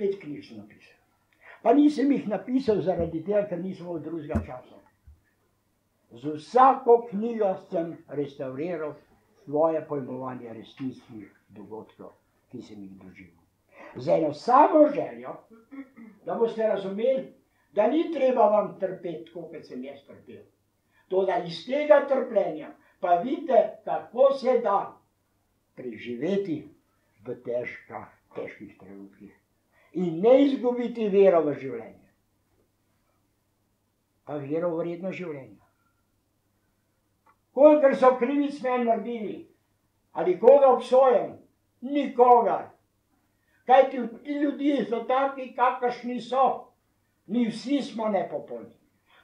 5 knjig sem napisal. Pa nisem jih napisal zaradi tega, ker nisem imel drugega časa. Z vsako knjigo sem restauriral svoje pojmovanje resničnih dogodkov, ki sem jih doživel. Z eno samo željo, da boste razumeli, da ni treba vam trpeti, tako kot sem jaz trpel. Toda iz tega trpljenja pa vidite, kako se da preživeti v težkih trenutkih in ne izgubiti vero v življenje. Pa vero v vredno življenje. Kolikor so krivic meni naredili, ali koga obsojam, nikogar. Kajti ti ljudje so taki, kakršni so. Mi vsi smo nepopolni.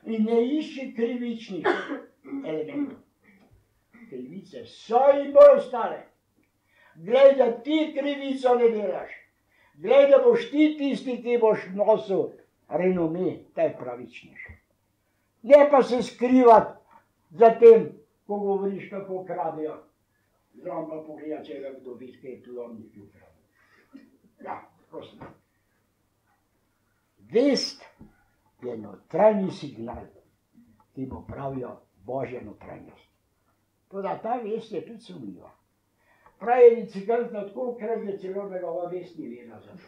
In ne išči krivičnih elementov. Krivice so in bojo ostale. Glej, da ti krivico ne delaš. Glej, da boš ti tisti, ki boš nosil renome, taj pravičnež. Ne pa se skrivati za tem, ko govoriš, kako kradejo. Zraven pa pogleda, če ga kdo vidi, kaj je plodnik ukradel. Ja, prosim. Vest je notranji signal, ki mu pravijo Božja notranjost. Toda ta vest je tudi sumljiva. Pravi je cigaretno tako ukradl, da celo njegova vest ni vedela za to.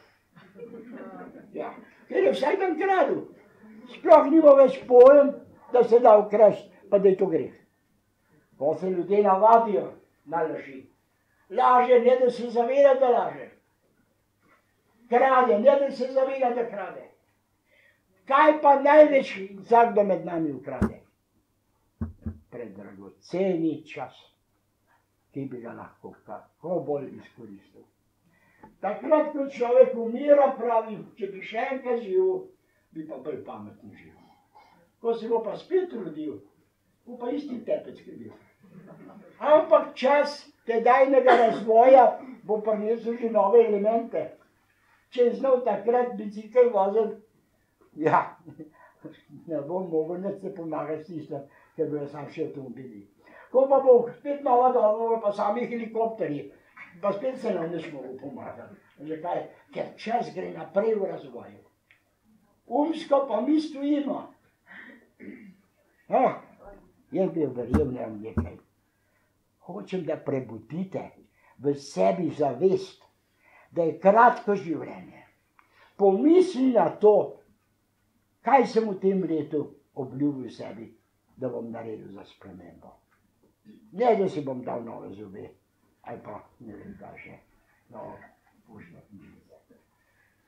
Ja, ker je vsak dan kradel. Sploh nima več pojem, da se da ukrasti, pa da je to greh. Ko se ljudje navadijo na laži. Laže, ne da se zaveda, da laže. Krade, ne da se zaveda, da krade. Kaj pa največ vsakdo med nami ukrade? Predragoceni čas, ki bi ga lahko kako bolj izkoristil. Takrat, ko človek umira, pravi, če bi še enkrat živel, bi pa bolj pametno živel. Ko se bo pa spet rodil, bo pa isti tepec bil. Ampak čas tedajnega razvoja bo prinesel že nove elemente. Če je znal takrat bicikl voziti, ja, ne bom mogel nič se pomagati s tistem, ker bojo sam še avtomobili. Ko pa bo spet nova doba, pa sami helikopterji, pa spet se nam nič mogel pomagati. Zakaj? Ker čas gre naprej v razvoju. Umsko pa mi stojimo. Jaz bi verjel nekaj. Hočem, da prebudite v sebi zavest, da je kratko življenje. Pomisli na to, kaj sem v tem letu obljubil sebi, da bom naredil za spremembo. Ne, da si bom dal nove zobe, ali pa ne vem kaj še, novo pušno knjižice.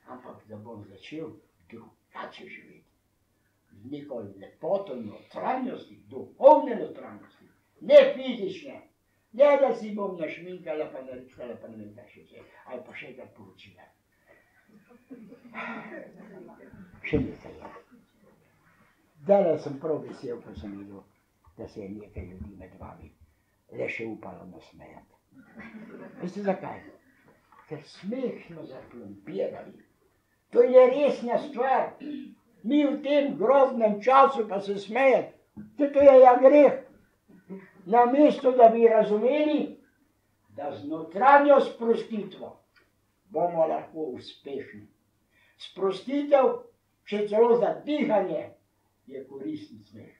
Ampak da bom začel drugače živeti. Z neko lepoto notranjosti, duhovne notranjosti, ne fizične. Ne, da si bom našminkala, pa narihtala, pa ne vem kaj še vse, ali pa še kaj poročila. Še nekaj je. Zdaj sem prav vesel, ko sem videl, da se je nekaj ljudi med vami le še upalo nasmejati. Veste zakaj? Ker smeh smo zaplombirali. To je resna stvar. Mi v tem groznem času pa se smejati. To je ja greh. Namesto, da bi razumeli, da z notranjo sprostitvo bomo lahko uspešni. Sprostitev, še celo za dihanje, je koristen smeh.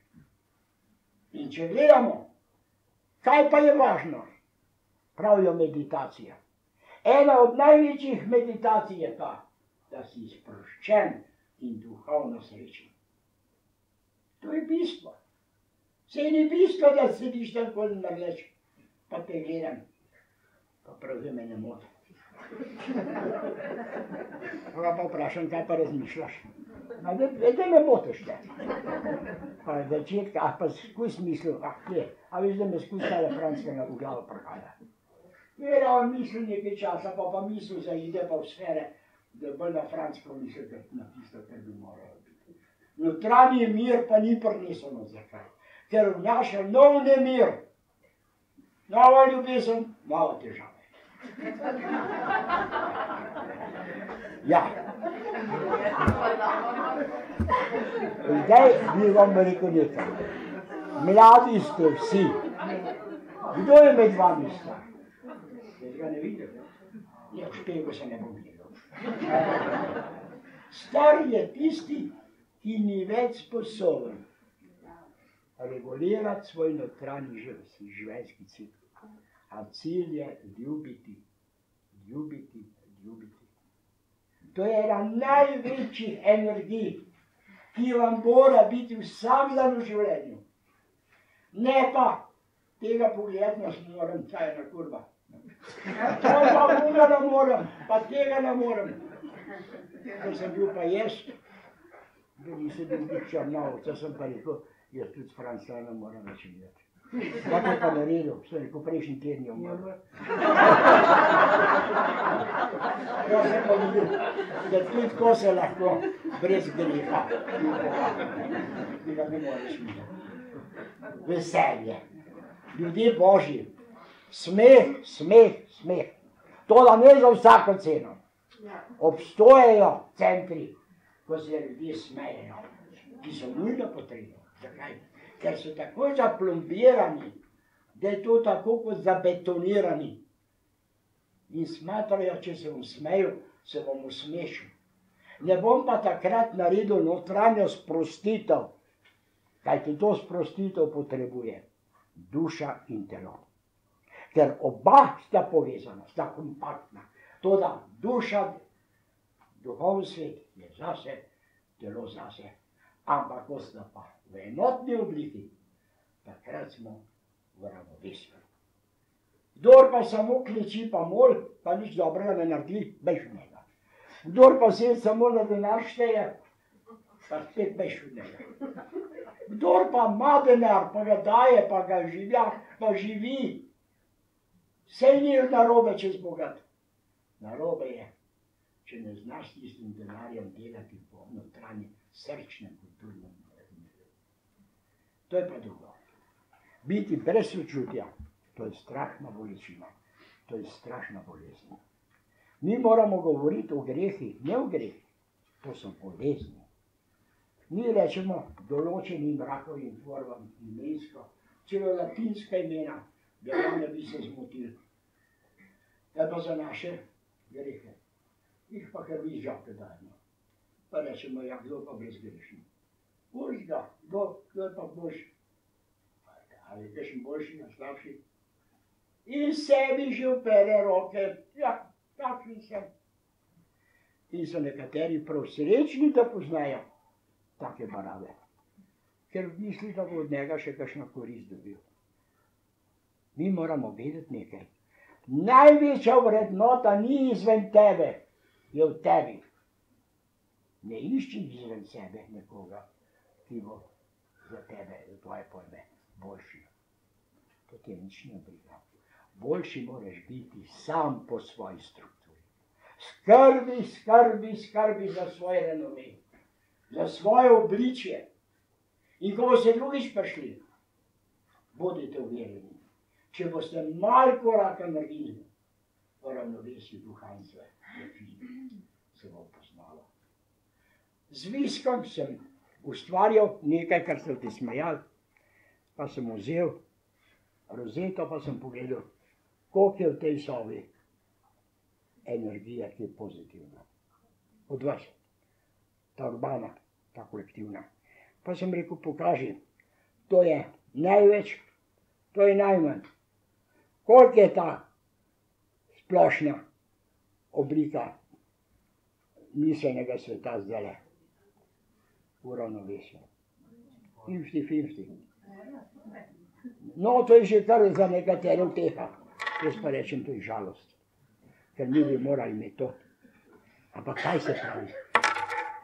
In če gledamo, kaj pa je važno, pravijo meditacija. Ena od največjih meditacij je ta, da si sproščen in duhovno srečen. To je bistvo. Sej ni bistvo, da sediš tako namreč, pa te gledam, pa pravzaprav me ne moti. Pa vprašam, kaj pa razmišljaš? Da me motiš te. Pa je začetka, pa skus mislil, kje, a veš, da me skus tale Franskega v glavo prihaja. Jer on misli nekaj časa, pa misli zaide pa v sfere, da bolj na Fransko misli, na tisto, kar bi moralo biti. Notranji mir pa ni prineseno, zakaj? Ker vnaša nov nemir, nova ljubezen, nova težave. Ja. Zdaj bi vam rekel nekaj. Mladi ste vsi. Kdo je med vami star? Jaz ga ne vidim. Ja, v špegu se ne bom gledal. Star je tisti, ki ni več sposoben regulirati svoj notranji življenjski cikl. A cilj je ljubiti, ljubiti, ljubiti. To je ena največjih energij, ki vam mora biti vsak dan v življenju. Ne pa tega pogledati nas moram, ta je na kurva. To pa uga ne morem, pa tega ne morem. Ker sem bil pa jaz, da nisem bil biti Črnovca, sem pa rekel, jaz tudi s Franca ne moram več videti. Tako je pa naredil, sem rekel, prejšnji teden je umrl. To sem pa videl, da tudi tako se lahko brez greha. Ti ga ne moreš videti. Veselje. Ljudje Božji. Smeh, smeh, smeh. Toda ne za vsako ceno. Obstojajo centri, ko se ljudje smejejo, ki so nujno potrebni. Zakaj? Ker so tako zaplombirani, da je to tako kot zabetonirani. In smatrajo, če se bom smejal, se bom usmešil. Ne bom pa takrat naredil notranjo sprostitev, kajti to sprostitev potrebuje duša in telo. ker oba sta povezana, sta kompaktna. Toda duša, duhovni svet je zase, telo zase. Ampak ko sta pa v enotni obliki, takrat smo v ravnovesju. Kdor pa samo kriči pa mol, pa nič dobrega ne naredi, bež v njega. Kdor pa se samo na denar šteje, pa spet bež v njega. Kdor pa ima denar, pa ga daje, pa ga življa, pa živi, sej ni narobe, če si bogat. Narobe je, če ne znaš s tistim denarjem delati po notranjem, srčnem, kulturnem razmerju. To je pa drugo. Biti brez sočutja, to je strašna bolečina, to je strašna bolezen. Mi moramo govoriti o grehih, ne o grehih, to so bolezni. Mi rečemo določenim rakovim formam imensko, celo latinska imena, da vam ne bi se zmotili. Da pa za naše grehe, jih pa kar vi žape dajmo. Pa rečemo, ja, kdo pa brezgrešni? Bož ga, kdo je pa bož? Ali je kakšen boljši, na slabši? In sebi že opere roke, ja, takšni sem. In so nekateri prav srečni, da poznajo take barave, ker misli, da bo od njega še kakšna korist dobil. Mi moramo vedeti nekaj. Največja vrednota ni izven tebe, je v tebi. Ne išči izven sebe nekoga, ki bo za tebe, za tvoje pojme, boljši. To te nič ne briga. Boljši moraš biti sam po svoji strukturi. Skrbi, skrbi, skrbi za svoje renome, za svoje obličje. In ko boste drugič prišli, bodite uverjeni. Če boste malo koraka naredili v ravnovesju duha in se bo poznalo. Z viskom sem ustvarjal nekaj, kar ste te smejali, pa sem vzel rozeto, pa sem pogledal, koliko je v tej sobi energije, ki je pozitivna. Od vas, ta urbana, ta kolektivna. Pa sem rekel, pokaži, to je največ, to je najmanj. Koliko je ta splošna oblika miselnega sveta zdajle v ravnovesju? 50-50. No, to je že kar za nekatere uteha. Jaz pa rečem, to je žalost, ker mi bi morali imeti to. Ampak kaj se pravi?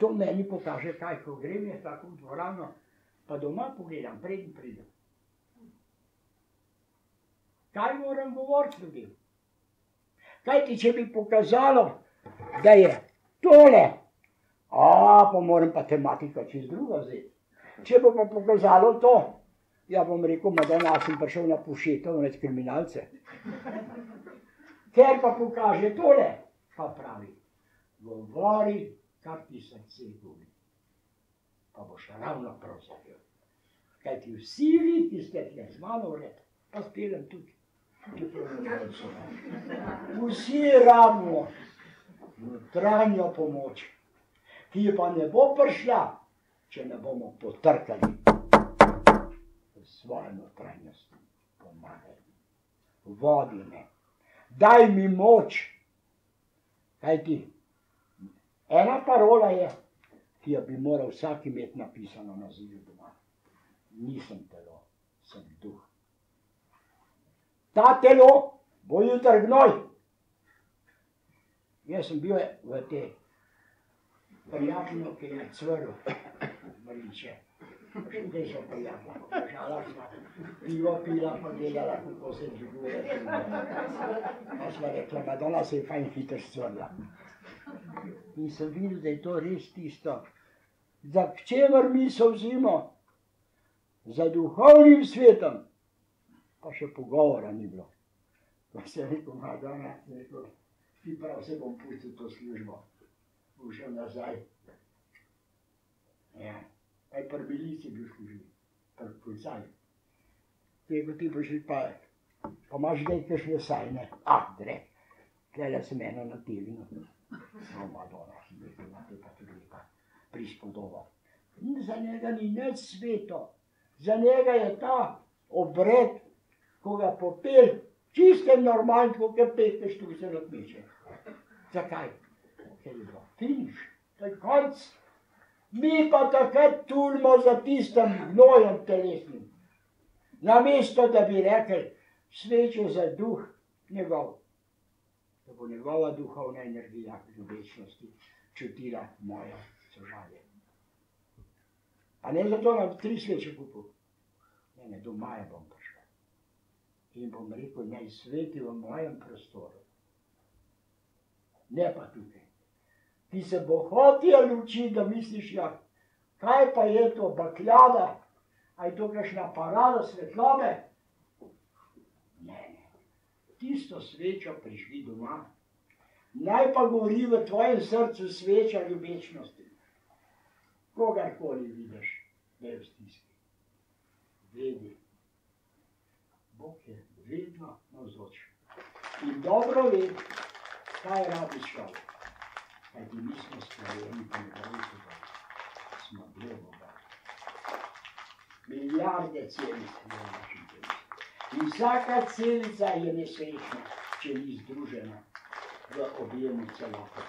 To meni pokaže, kaj, ko grem je tako v dvorano, pa doma pogledam, preden pridem. Kaj moram govoriti ljudem? Kaj ti, če bi pokazalo, da je tole, pa moram pa tematika čez druga vzeti. Če bo pa pokazalo to, ja bom rekel, danes sem prišel na Pušeto, reč kriminalce. Ker pa pokaže tole, pa pravi, govori, kar ti srce govori. Pa boš ravno prav zavel. Kaj ti vsi vi, ki ste tle z mano vred, pa spelem tudi. Vsi rabimo notranjo pomoč, ki pa ne bo prišla, če ne bomo potrkali v svojo notranjost. Pomagaj mi, vodi me, daj mi moč. Kajti ena parola je, ki jo bi moral vsak imeti napisano na zidu doma. Nisem telo, sem duh. Ta telo bo jutri gnoj. Jaz sem bil v te prijatelju, ki je cvrl mrliče. Zdaj so prijatelja, žala sva pivo pila, pa gledala, kako se dviguje. Pa sva rekla, Madonna se je fajn hitro scvrla. In sem videl, da je to res tisto, za k čemer mi solzimo, za duhovnim svetom. Pa še pogovora ni bilo. Pa se je rekel, Madonna, ti prav se bom pustil to službo. Ušel nazaj. Ja, aj pri milici bil služil, pri policaju. Rekel, ti prišli pa imaš zdaj kakšne sajne. Dre, tlele sem eno nategnil. No, Madonna, sem rekel, te pa tudi lepa prispodoba. Za njega ni nič sveto. Za njega je ta obred, ko ga popel Čistem normalno, kot je 15 tu se odmeče. Zakaj? Ker je bilo finiš, to je konc. Mi pa takrat tulimo za tistem gnojem telesnim. Namesto, da bi rekli, svečo za duh njegov. Da bo njegova duhovna energija v večnosti čutila moje sožalje. A ne zato nam 3 sveče kupil. Ne, do maja bom prišel. In bom rekel, naj sveti v mojem prostoru. Ne pa tukaj. Ti se bo hotel učiti, da misliš, ja, kaj pa je to bakljada, a je to kakšna parada svetlobe? Ne. Tisto svečo prižgi doma. Naj pa govori v tvojem srcu sveča ljubečnosti. Kogarkoli vidiš, da je v stiski. Vedi, Bog je vedno navzoč. In dobro ve, kaj rabi človek. Kajti mi smo stvarjeni po njegovi podobi. Smo Boga. Milijarde celic je v našem telesu. In vsaka celica je nesrečna, če ni združena v objemu celote.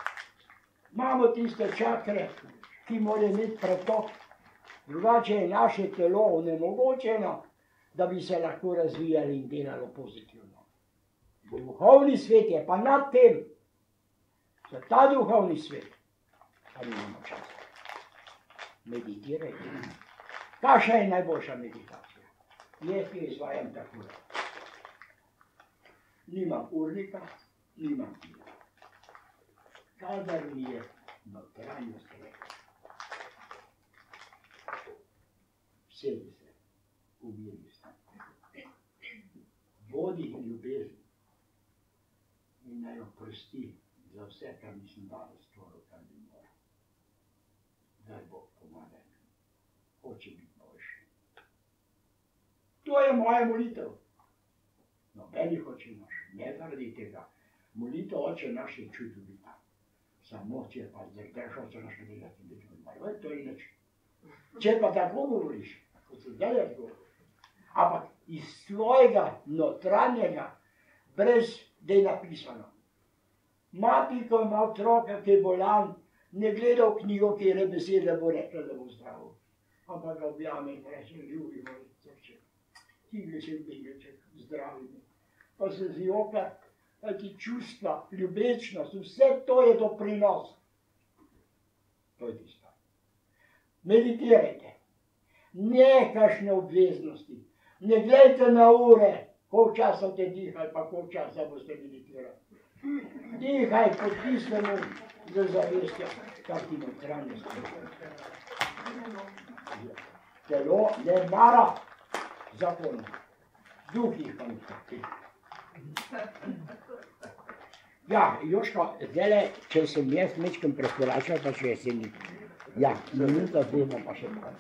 Imamo tiste čakre, ki morajo imeti pretok, drugače je naše telo onemogočeno, da bi se lahko razvijali in delalo pozitivno. Duhovni svet je pa nad tem. Za ta duhovni svet pa nimamo časa. Meditirajte. Kakšna je najboljša meditacija? Jaz jo izvajam tako. Nimam urnika, nimam tira. Kadar mi je notranjost rekla. Sedi se, umiri se. Vodi ljubezen in naj oprosti za vse, kar nisem danes stvoril, kar bi moral. Daj Bog pomagaj. Hoče biti boljši. To je moja molitev. Nobeni hoče naš, ne zaradi tega. Molitev Oče naš je čudovita. Samo če pa zdaj hoče naš delati, to je nič. Če pa tako govoriš, kot se zdaj govori, ampak iz svojega notranjega, brez da je napisano. Mati, ko ima otroka, ki je bolan, ne gleda v knjigo, kjer je beseda, bo rekla, da bo zdrav. Ampak ga objame in reče, ljubi moj srče, tigreček, begreček, zdravi mi. Pa se zjoka, da ti čustva, ljubečnost, vse to je doprinos. To je tisto. Meditirajte. Ne kakšne obveznosti. Ne gledajte na ure, koliko časa te dihaj, pa koliko časa boste meditirali. Dihaj pod tistemu za zavestjo, kar ti notranje spreče. Telo ne mara zakona. Duh jih pa ne. Ja, Joško, zdajle, če sem jaz mečkem prekoračal, pa še se ni. Ja, minuta, zdaj bom pa še prav.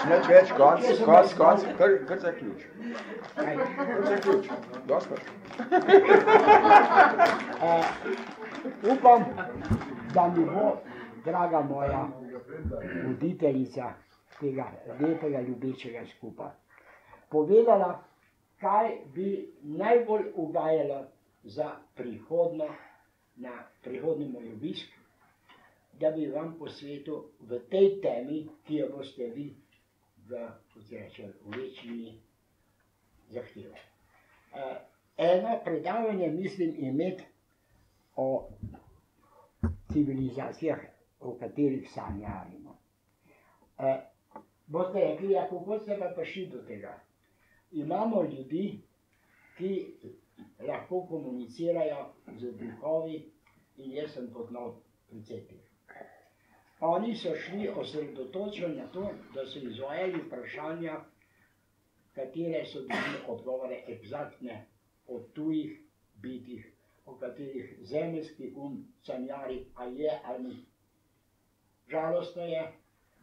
Neč več, konc, kar zaključ. Kar zaključ, dosta. Upam, da mi bo, draga moja voditeljica tega lepega, ljubečega skupa, povedala, kaj bi najbolj ugajalo za prihodno, na prihodnji moj obisk, da bi vam posvetil v tej temi, ki jo boste vi v, kot se reče, večini zahtevali. Eno predavanje mislim imeti o civilizacijah, o katerih sanjarimo. Boste rekli, ja, kako ste pa prišli do tega? Imamo ljudi, ki lahko komunicirajo z duhovi in jaz sem poznal precej teh. Oni so šli osredotočeni na to, da so izvajali vprašanja, katere so bili odgovore egzaktne od tujih bitih, o katerih zemeljski sanjari, a je ali ni. Žalostno je,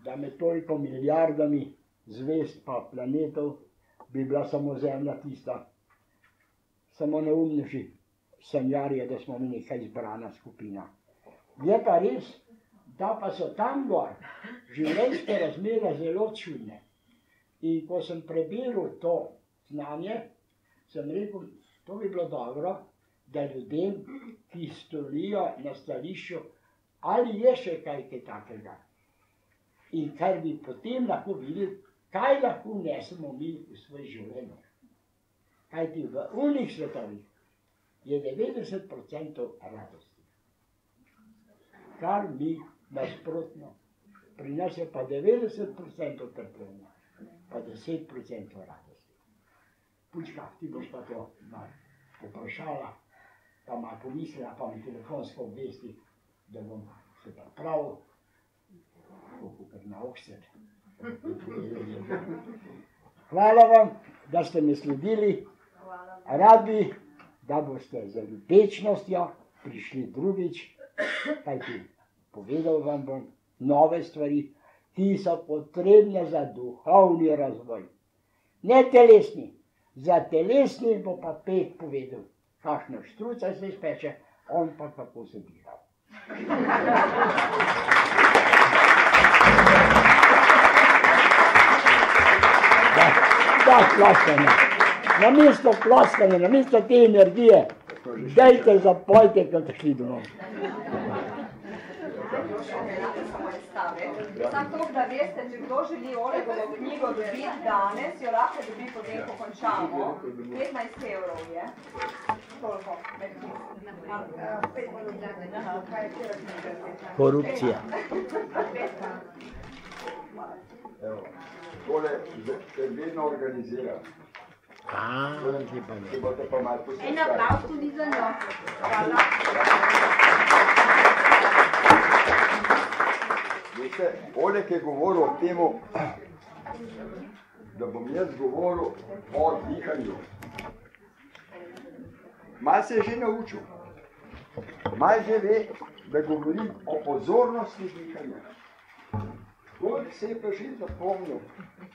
da med toliko milijardami zvezd pa planetov bi bila samo Zemlja tista. Samo neumneži sanjarje, da smo mi neka izbrana skupina. Je pa res, da pa so tam gor življenjske razmere zelo čudne. In ko sem prebiral to znanje, sem rekel, to bi bilo dobro, da ljudem, ki stojijo na stališču, ali je še kaj takega. In kar bi potem lahko videli, kaj lahko nesemo mi v svoje življenje. Kajti v unih svetovih je 90% radosti. Kar mi nasprotno. Pri nas je pa 90% trpljenja, pa 10% radosti. Pučka, ti boš pa to poprašala, pa malo pomislila, pa mi telefonsko obvesti, da bom se pripravil, kar na okset. Hvala vam, da ste me sledili. Rad bi, da boste z ljubečnostjo prišli drugič, kajti povedal vam bom nove stvari, ki so potrebne za duhovni razvoj. Ne telesni. Za telesni bo pa Pet povedal, kakšno štruca se izpeče, on pa kako se diha. Da, ploskanje. Namesto ploskanja, namesto te energije, dajte zapojte, kad ste šli domov. Sam to, da veste, če kdo želi Olegovo knjigo dobiti danes, jo lahko dobi potem, ko končamo. 15 evrov je. Toliko. Korupcija. Tole se vedno organizira. Se boste pa malo poslušali. En aplavz tudi za njo. Hvala. Veste, Oleg je govoril o temu, da bom jaz govoril o dihanju. Mal se je že naučil. Mal že ve, da govorim o pozornosti dihanja. Kolik se je pa že zapomnil,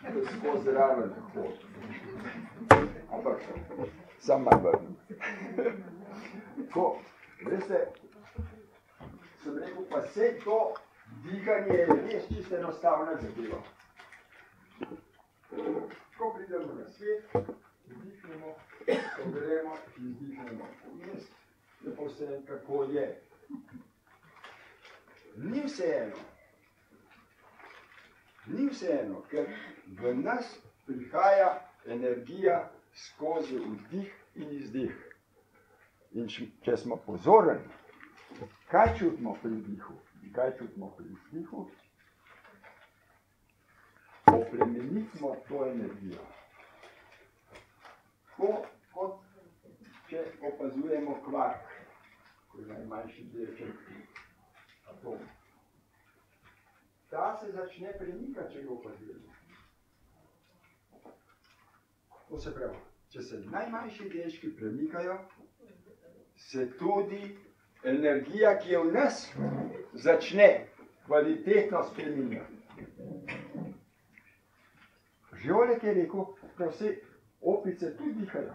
da skozi raven hod. Ampak sam malo vrnem. Ko, veste, sem rekel, pa vse to dihanje je res čisto enostavna zadeva. Ko pridemo na svet, vdihnemo, ko gremo, izdihnemo. Vmes je pa vse kako je. Ni vseeno, ker v nas prihaja energija skozi vdih in izdih. In če smo pozorni, kaj čutimo pri vdihu? Kaj čutimo pri izdihu? Oplemenitimo to energijo. Kot če opazujemo kvark, ko je najmanjši delček atom. Ta se začne premikati, če ga opazujemo. To se pravi, če se najmanjši delčki premikajo, se tudi energija, ki je v nas, začne kvalitetno spreminjati. Že Oleg je rekel, da vse opice tudi dihajo.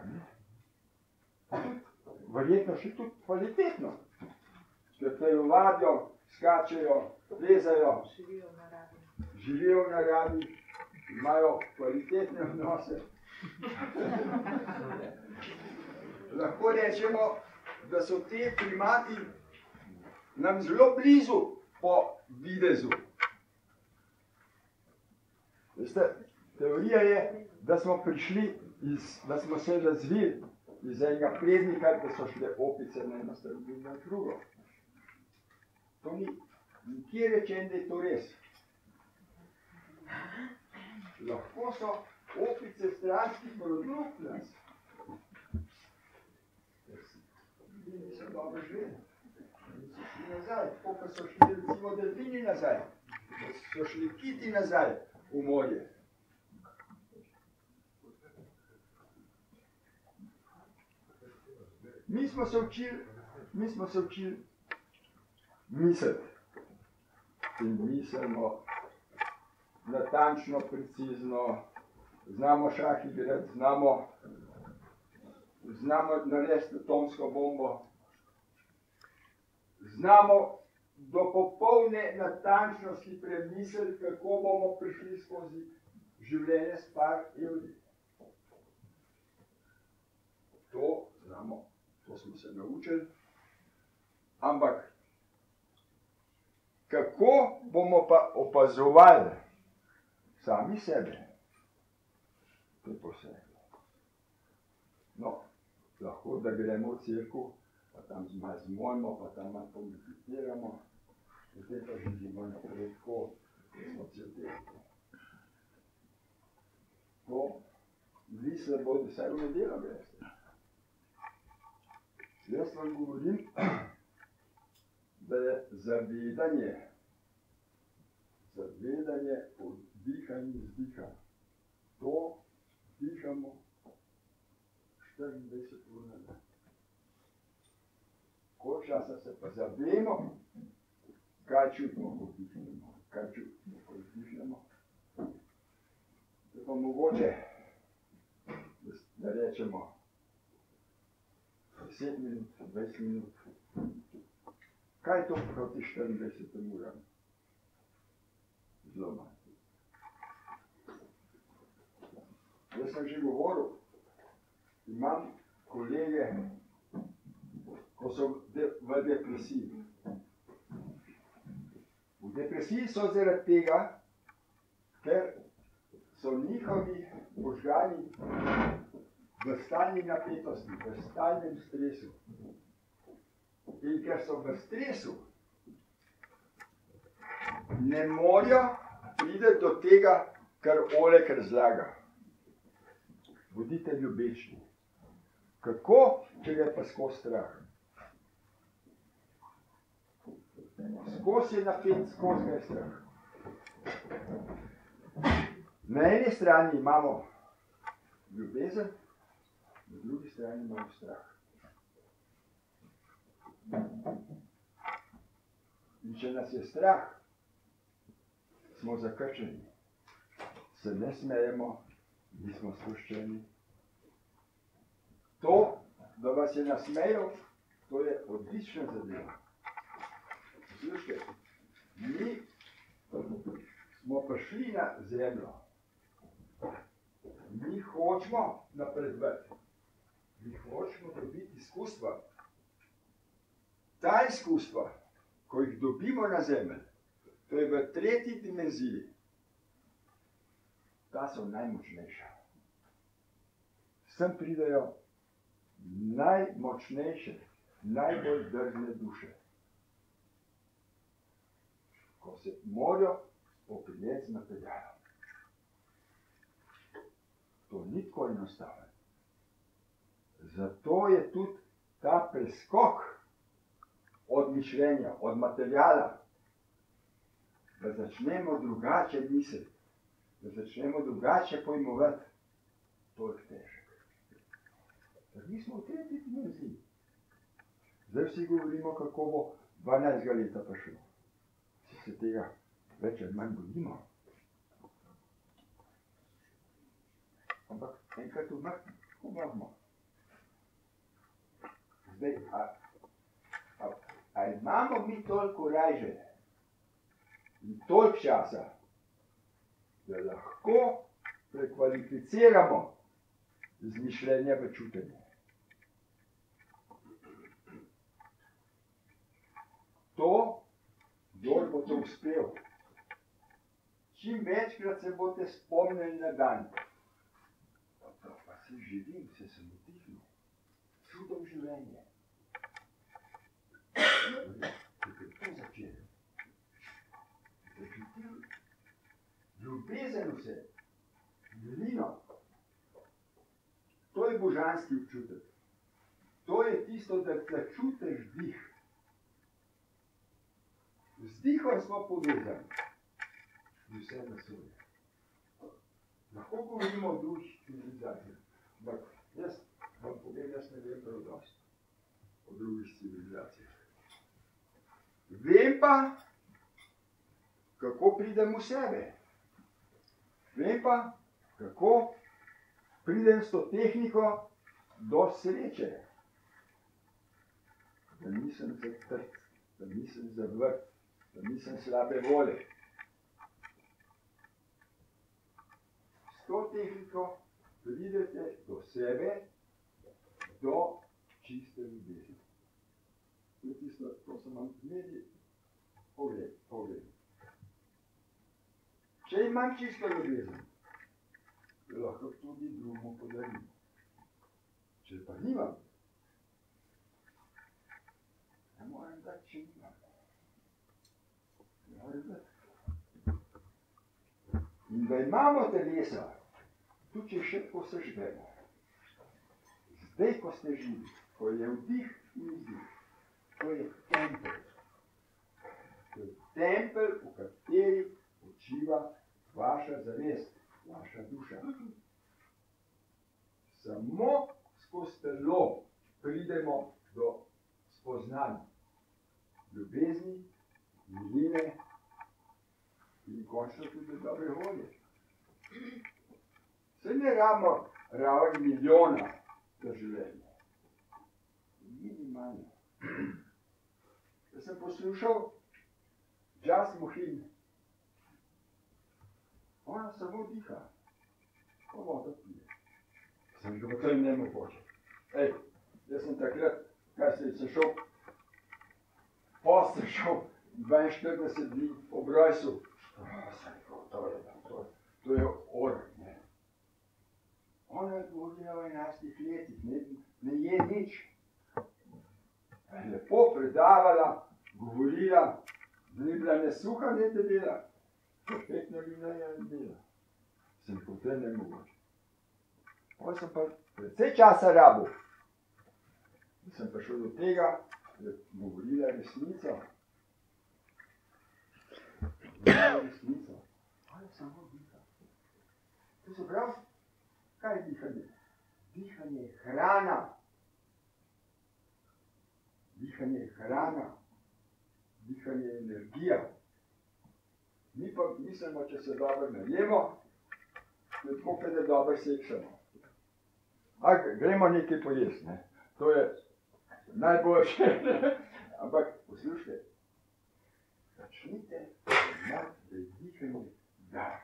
Verjetno še tudi kvalitetno. Ker telovadijo, skačejo, plezajo, živijo v naravi, imajo kvalitetne odnose. Lahko rečemo, da so te primati nam zelo blizu po videzu. Veste, teorija je, da smo prišli, da smo se razvili iz enega prednika, da so šle opice na eno stran in na drugo. To ni nikjer rečeno, da je to res. Lahko so opice stranski produkt nas. Niso dobro živeli. Niso šli nazaj, tako pa so šli recimo delfini nazaj. So šli kiti nazaj v morje. Mi smo se učili misliti. In mislimo natančno, precizno, znamo šah igrati, znamo narediti atomsko bombo, znamo do popolne natančnosti premisliti, kako bomo prišli skozi življenje s par evri. To znamo, to smo se naučili. Ampak, kako bomo pa opazovali sami sebe? To je posebno. No, lahko da gremo v cerkev, pa tam zmolimo, pa tam malo pomeditiramo, potem pa živimo naprej tako, kot smo cel del. To vi se bodo vsaj v nedeljo greste. Jaz vam govorim, da je zavedanje od dihanja in izdiha. To dihamo 24 ur na dan. Koliko časa se pa zavemo, kaj čutimo, ko dihnemo, kaj čutimo, ko izdihnemo. Pa mogoče, da rečemo 10 minut, 20 minut. Kaj je to proti 24 uram? Zelo malo. Jaz sem že govoril, imam kolege, ko so v depresiji. V depresiji so zaradi tega, ker so njihovi možgani v stalni napetosti, v stalnem stresu. In ker so v stresu, ne morejo priti do tega, kar Oleg razlaga. Bodite ljubečni. Kako, če je pa skozi strah? Skozi je napet, skozi je strah. Na eni strani imamo ljubezen, na drugi strani imamo strah. In če nas je strah, smo zakrčeni. Se ne smejemo, nismo sproščeni. To, da vas je nasmejal, to je odlična zadeva. Slušajte, mi smo prišli na zemljo. Mi hočemo napredovati. Mi hočemo dobiti izkustva. Ta izkustva, ko jih dobimo na zemlji, to je v tretji dimenziji, ta so najmočnejša. Sem pridejo najmočnejše, najbolj drzne duše, ko se morajo poprijeti z materialom. To ni tako enostavno. Zato je tudi ta preskok od mišljenja, od materiala, da začnemo drugače misliti, da začnemo drugače pojmovati, toliko težek. Ker mi smo v tretji dimenziji. Zdaj vsi govorimo, kako bo 12 leta prišlo. Vsi se tega več ali manj bojimo. Ampak enkrat umrtno, kako moramo? Zdaj, a imamo mi toliko rajže in toliko časa, da lahko prekvalificiramo z mišljenja v čutenje? To, kdor bo to uspel, čim večkrat se boste spomnili na dan, pa se živim, se sem vdihnil, čudom življenje. Kako je to začelo? Začutil ljubezen vse, milino. To je božanski občutek. To je tisto, da začutiš dih. Z dihom smo povezani. Z vse nasolje. Lahko govorimo o drugih civilizacijah. Ampak jaz vam povem, jaz ne vem prav dosti o drugih civilizacijah. Vem pa, kako pridem v sebe. Vem pa, kako pridem s to tehniko do sreče. Da nisem zatrt, da nisem zavrt, da nisem slabe volje. S to tehniko pridete do sebe do čiste ljubezni. To je tisto, ko sem vam medij pogled. Če imam čisto ljubezen, jo lahko tudi drugemu podarim. Če pa nimam, ne morem dati, če nimam. In da imamo telesa, tudi če še tako sežgemo. Zdaj, ko ste živi, ko je vdih in izdih, to je tempelj. To je tempelj, v kateri počiva vaša zavest, vaša duša. Samo skozi telo pridemo do spoznanja, ljubezni, miline in končno tudi dobre volje. Se ne rabimo ravno milijona za življenje. Minimalno. Da sem poslušal Jazz Mohin. Ona samo diha. Ko voda pije. Sem ga pa to jim nemogoče. Jaz sem takrat, kaj se šel, posle šel 42 dni ob rojstvu. To je ork, ne. Ona je govorila v 11 letih, ne je nič. Lepo predavala, govorila, ni bila ne suha, ne debela. Perfektno vina je dela. Sem potem nemogoče. Potem sem pa precej časa rabil. Sem prišel do tega, da je govorila resnico. Resnico. Ali samo diha. To se pravi, kaj je dihanje? Dihanje je hrana. Dihanje je hrana. Dihanje je energija. Mi pa mislimo, če se dobro najemo, to je tako, da dobro seksamo. Gremo nekaj pojesti, ne? To je najboljše. Ampak poslušajte, začnite imati, da je dihanje dar.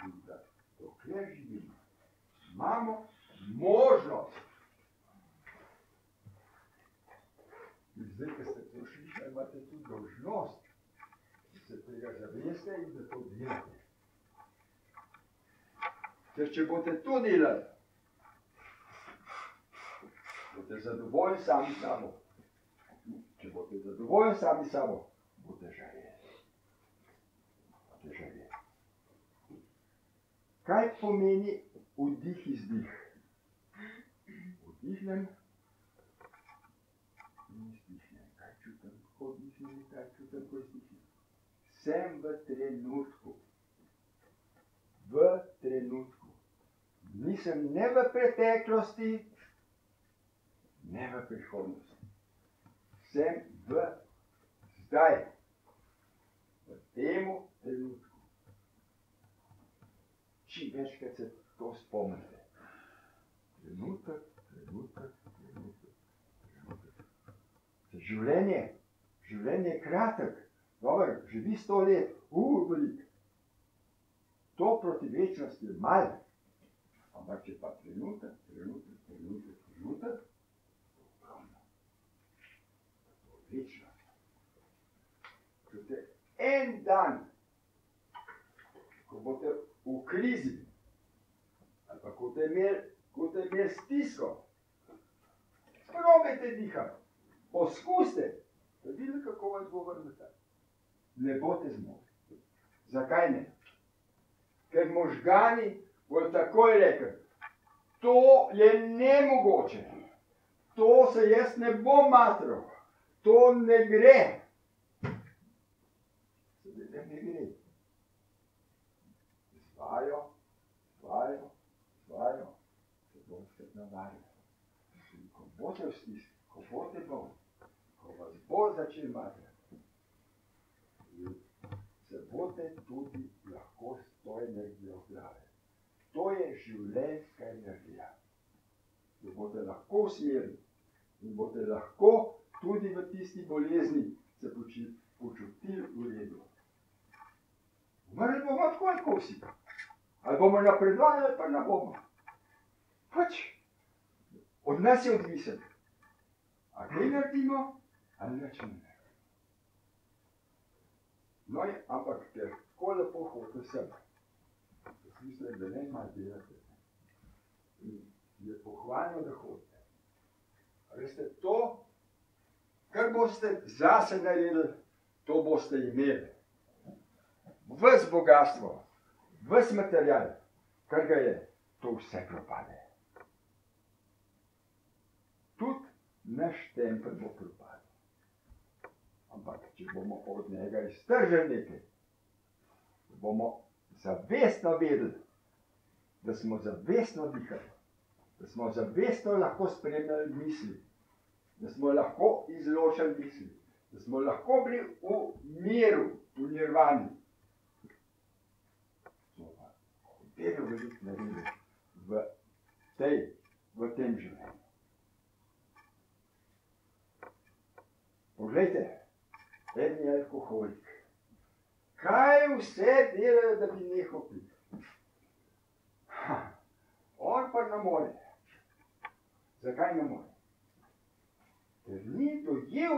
In da dokler živimo, imamo možnost. In zdaj, ko ste to slišali, imate tudi dolžnost, da se tega zaveste in da to delate. Ker če boste to delali, boste zadovoljni sami sabo. Če boste zadovoljni sami sabo, boste žareli. Boste žareli. Kaj pomeni vdih, izdih? Vdihnem in izdihnem. Kaj čutim, ko vdihnem in kaj čutim, ko izdihnem? Sem v trenutku. V trenutku. Nisem ne v preteklosti, ne v prihodnosti. Sem v zdaj. V temu trenutku. Čim večkrat se to spomnite. Trenutek, trenutek, trenutek, trenutek. Življenje je kratek. Dobro, živi 100 let, veliko. To proti večnosti je malo. Ampak če pa trenutek, trenutek, trenutek, trenutek, to je ogromno. To je večnost. Čute, en dan, ko boste v krizi, ali pa ko te imeli stisko, sprobajte dihati, poskuste, da vidite, kako vas bo vrnete. Ne boste zmogli. Zakaj ne? Ker možgani bodo takoj rekli, to je nemogoče, to se jaz ne bom matral, to ne gre. Seveda ne gre. Zvajo, se bomo spet navajali. Ko boste v stisku, ko boste bolj, ko vas bo začel matrati, se boste tudi lahko s to energijo zdravili. To je življenjska energija. Jo boste lahko usmerili in boste lahko tudi v tisti bolezni se počutili v redu. Umrli bomo tako ali kosi. Ali bomo napredovali ali pa ne bomo. Pač, Od nas je odvisen. A kaj naredimo? Ali nič ne naredimo. No, ampak ker tako lepo hodite sem, jaz mislim, da ne malo delate. In je pohvalno, da hodite. Veste, to, kar boste zase naredili, to boste imeli. Ves bogatstvo, ves material, kar ga je, to vse propade. Tudi naš tempelj bo propadel. Ampak, če bomo od njega iztržili nekaj, bomo zavestno vedeli, da smo zavestno dihali, da smo zavestno lahko spremljali misli, da smo lahko izločali misli, da smo lahko bili v miru, v nirvani. Smo pa hoteli veliko narediti v tem življenju. Poglejte, en je alkoholik. Kaj vse delajo, da bi nehal piti? On pa ne more. Zakaj ne more? Ker ni dojel,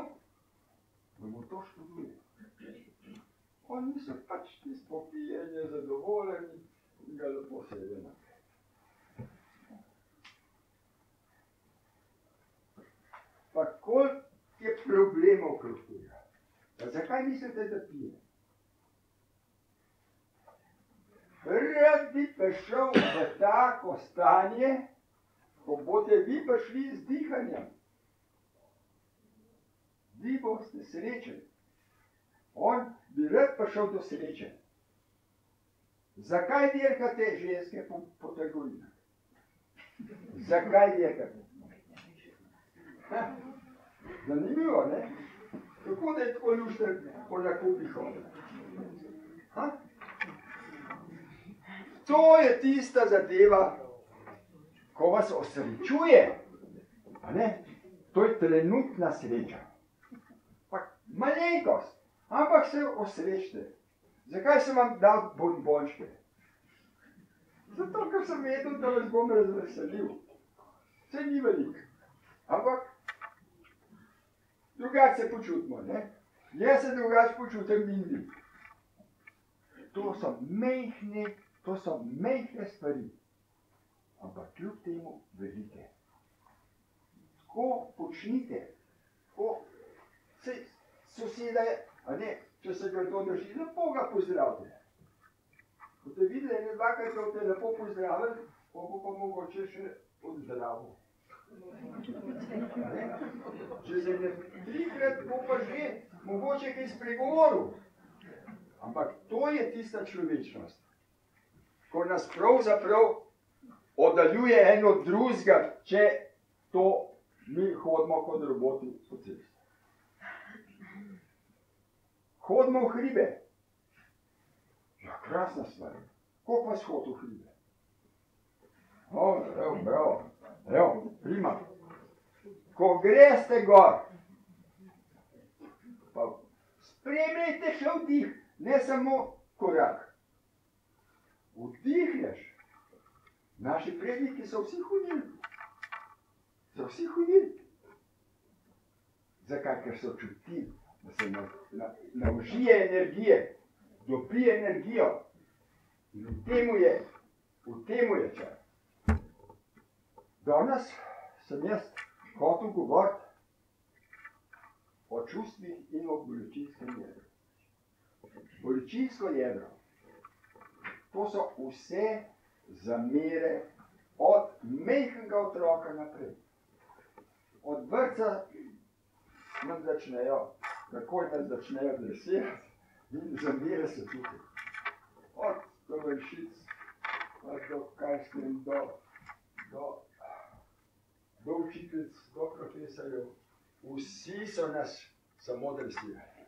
da mu to škoduje. Oni so pač tisto popijanje zadovoljeni in ga lepo sede naprej. Pa koliko je problemov okrog tega? Pa zakaj mislite, da pije? Rad bi prišel v tako stanje, ko boste vi prišli z dihanjem. Vi boste srečen. On bi rad prišel do sreče. Zakaj dirkate ženske po trgovinah? Zakaj dirkate? Zanimivo, ne? Kako da je tako lušter po nakupih hodil? To je tista zadeva, ko vas osrečuje. A ne? To je trenutna sreča. Pa malenkost, ampak se osrečite. Zakaj sem vam dal bonbončke? Zato, ker sem vedel, da vas bom razveselil. Vse ni veliko. Ampak drugače se počutimo, ne? Jaz se drugače počutim in vi. To so mehne stvari, ampak kljub temu velike. Tako počnite, tako se soseda, a ne, če se ga to drži, lepo ga pozdravite. Boste videli, ene dvakrat boste lepo pozdravili, pa mogoče še odzdravil. Če se ne trikrat bo pa že mogoče kaj spregovoril. Ampak to je tista človečnost, ko nas pravzaprav oddaljuje en od drugega, če to mi hodimo kot roboti po cesti. Hodimo v hribe. Ja, krasna stvar. Koliko vas hodi v hribe? Evo, prima. Ko greste gor, pa spremljajte še vdih, ne samo korak. Vdihneš. Naši predniki so vsi hodili. Zakaj? Ker so čutili, da se naužije energije, dobi energijo. In v temu je čas. Danes sem jaz hotel govoriti o čustvih in o bolečinskem jedru. Bolečinsko jedro, to so vse zamere od majhnega otroka naprej. Od vrtca nas začnejo, takoj nas začnejo dresirati in zamere se tukaj. Od tovarišic, do kasnem, do učiteljic, do profesorjev, vsi so nas samo dresirali.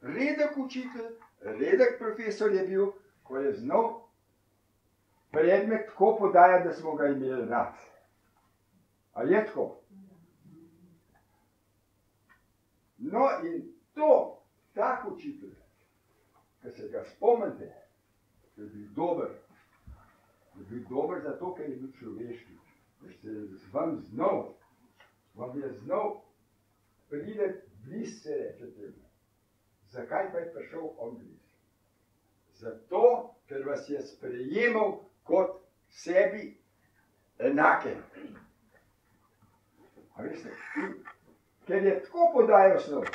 Redek učitelj, redek profesor je bil, ko je znal predmet tako podajati, da smo ga imeli rad. A je tako? No in to, tak učitelj, ki se ga spomnite, je bil dober, je bil dober zato, ker je bil človeški. Vam je znal pride bliz, se reče temu. Zakaj pa je prišel on bliz? Zato, ker vas je sprejemal kot sebi enake. A veste, ker je tako podajal snov,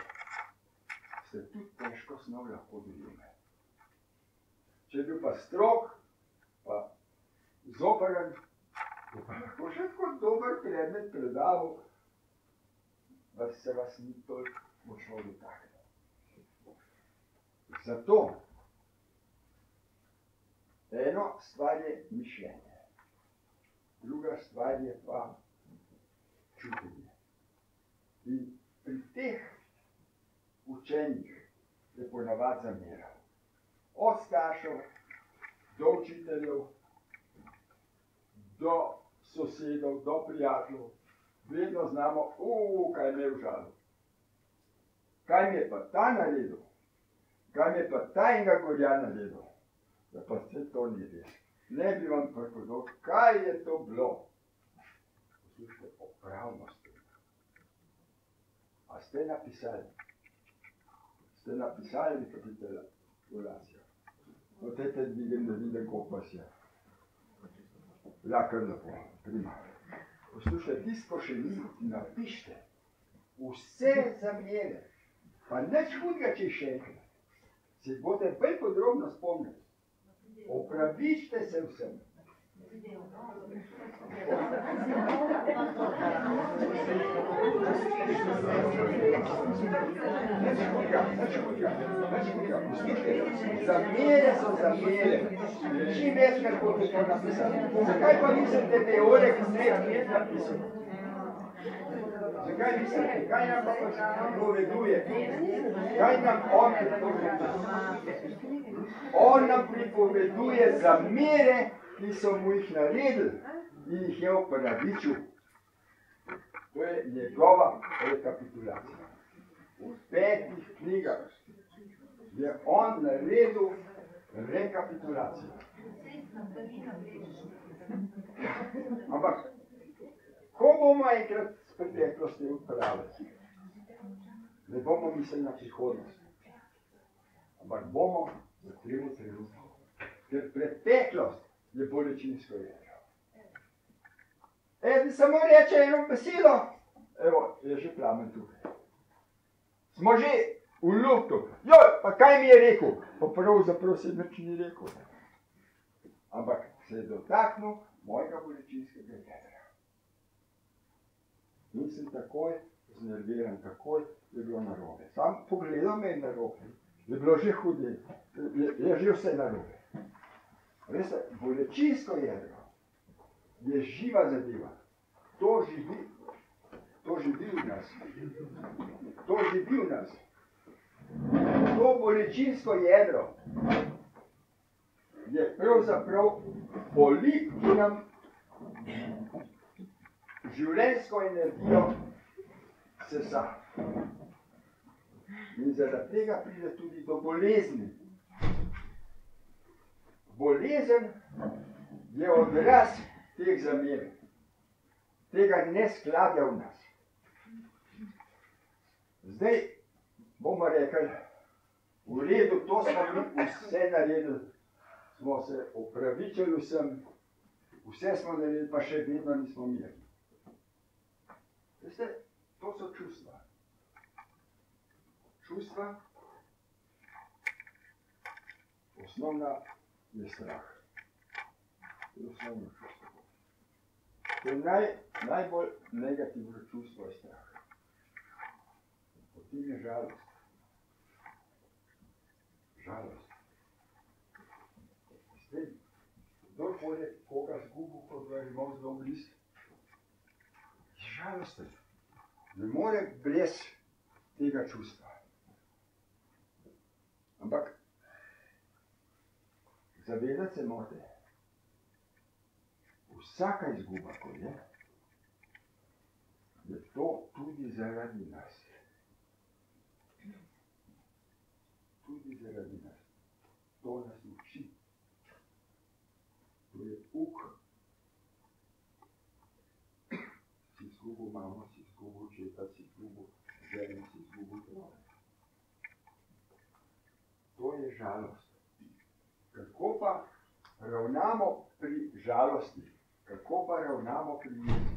se tudi težko snov lahko dojeme. Če je bil pa strog, pa zoprn, je pa lahko še kot dober predmet predaval, da se vas ni toliko močno dotaknil. Zato eno stvar je mišljenje, druga stvar je pa čutenje. In pri teh učenjih je ponavadi zameral. Od staršev, do učiteljev, do sosedov, do prijateljev, vedno znamo, kaj me je užalil. Kaj mi je pa ta naredil? Kaj mi je pa ta enega gorja naredil? Da pa vse to ni res. Ne bi vam pripovedal, kaj je to bilo. Poslušajte, opravnost. A ste napisali? Ste napisali kapitulacijo? No, tete dvigem, da vidim, koliko vas je. Ja, kar lepo, prima. Poslušajte, tisto, ko še ni, napište vse zamere, pa nič hudega, če še enkrat. Se boste bolj podrobno spomnili. Opravičite se vsem. Zamere so zamere. Čim večkrat boste to napisali. Zakaj pa mislite, da je Oleg Zrek napisal? Zakaj mislite? Kaj nam pa pripoveduje? Kaj nam on pripoveduje? On nam pripoveduje zamere, ki so mu jih naredili in jih je opravičil. To je njegova rekapitulacija. V 5 knjigah je on naredil rekapitulacijo. Ampak, ko bomo enkrat s preteklosti odpravili, ne bomo mislili na prihodnost, ampak bomo zatrili trenutno. Ker preteklost je bolečinsko jedro. Da samo reče eno besedo, evo, je že plamen tukaj. Smo že v luftu. Joj, pa kaj mi je rekel? Pa pravzaprav se nič ni rekel. Ampak se je dotaknil mojega bolečinskega jedra. Nisem takoj znerviran, takoj je bilo narobe. Sam pogledal me je narobe. Je bilo že hude, je že vse narobe. Veste, bolečinsko jedro je živa zadeva. To živi v nas. To živi v nas. To bolečinsko jedro je pravzaprav polip, ki nam življenjsko energijo sesa. In zaradi tega pride tudi do bolezni. Bolezen je odraz teh zamer, tega neskladja v nas. Zdaj bomo rekli, v redu, to smo mi vse naredili, smo se opravičili vsem, vse smo naredili, pa še vedno nismo mirni. Veste, to so čustva. Čustva, osnovna je strah. To je osnovno čustvo. To je najbolj negativno čustvo je strah. Potem je žalost. Žalost. Zdaj, kdorkoli je koga zgubil, ko ga je imel zelo bliz, je žalosten. Ne more brez tega čustva. Ampak zavedati se morate, vsaka izguba, ko je to tudi zaradi nas. Tudi zaradi nas. To nas uči. To je uk je žalost. Kako pa ravnamo pri žalosti? Kako pa ravnamo pri jezi?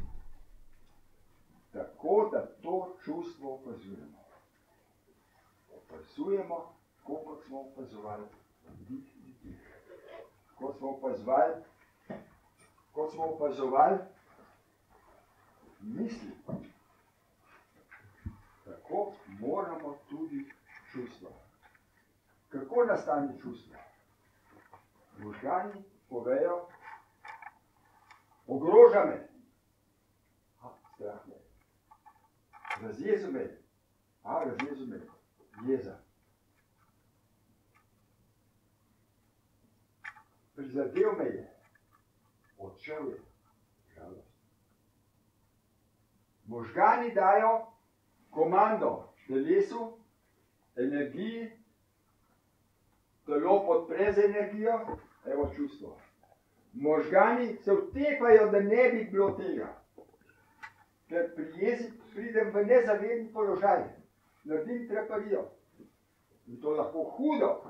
Tako, da to čustvo opazujemo. Opazujemo, tako kot smo opazovali ljudi. Kot smo opazovali misli. Tako moramo tudi čustva. Kako nastane čustvo? Možgani povejo, ogroža me. Strah me. Razjezu me. Razjezu me. Jeza. Prizadel me je. Odšel je. Žalost. Možgani dajo komando telesu, energiji, telo podpre z energijo, evo čustvo. Možgani se vtepajo, da ne bi bilo tega. Ker pri jezi pridem v nezavedni položaj, naredim treparijo. In to lahko hudo.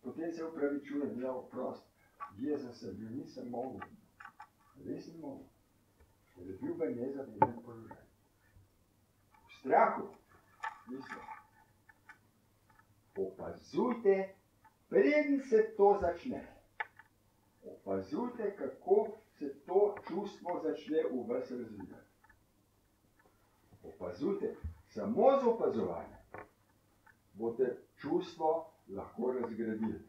Potem se upravičujem, ja, oprost, jeza sem bil, nisem mogel. Res ne mogel. Ker je bil v nezavednem položaju. V strahu, mislim. Opazujte, preden se to začne. Opazujte, kako se to čustvo začne v vas razvijati. Opazujte, samo z opazovanjem boste čustvo lahko razgradili.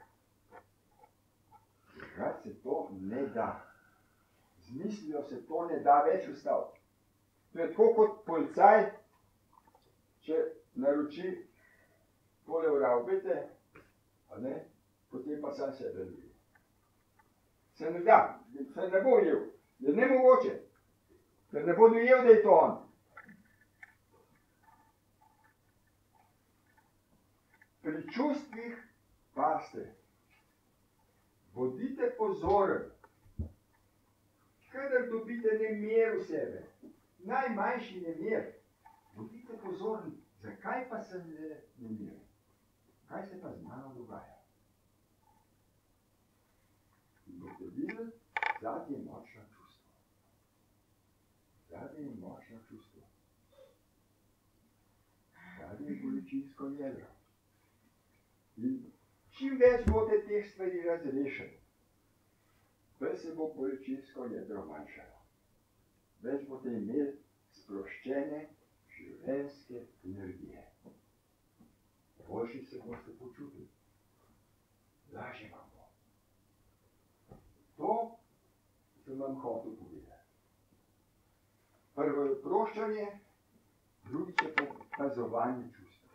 Drugače se to ne da. Z mislijo se to ne da več ustaviti. To je tako kot policaj, če naroči tole uravbite, potem pa sam sebe ljubi. Se ne da, se ne bo jel. Je nemogoče, ker ne bo dojel, da je to on. Pri čustvih paste, bodite pozoren, kadar dobite nemir v sebe, najmanjši nemir, bodite pozorni, zakaj pa sem nemir? Kaj se pa z mano dogaja? In boste videli, zadnje je močno čustvo. Zadnje je močno čustvo. Zadnje je bolečinsko jedro. In čim več boste teh stvari razrešili, bolj se bo bolečinsko jedro manjšalo. Več boste imeli sproščene življenjske energije. Boljši se boste počutili. Lažje vam bo. To sem vam hotel povedati. Prvo je proščanje, drugič je opazovanje čustva.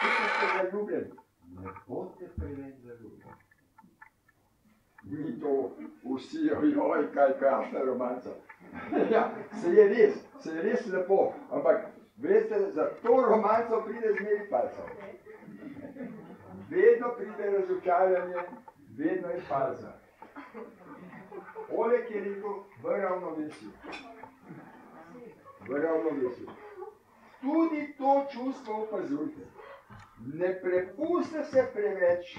Če ste zaljubljeni, ne boste preveč zaljubljeni. Ni to vsi, ojoj, kaj krasna romanca. Ja, se je res lepo, ampak veste, za to romanco pride zmeri palca. Vedno pride razočaranje, vedno je palca. Oleg je rekel, v ravnovesju. V ravnovesju. Tudi to čustvo opazujte. Ne prepuste se preveč,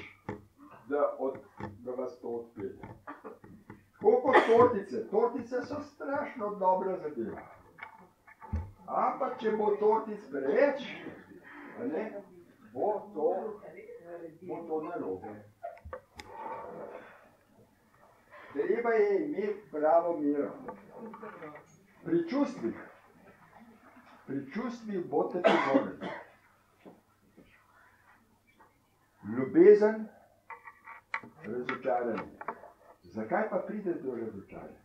da vas to odpelje. Tako kot tortice. Tortice so strašno dobra zadeva. Ampak, če bo tortic preveč, bo to narobe. Treba je imeti pravo mero. Pri čustvih boste pozorni. Ljubezen, razočaranje. Zakaj pa pride do razočaranja?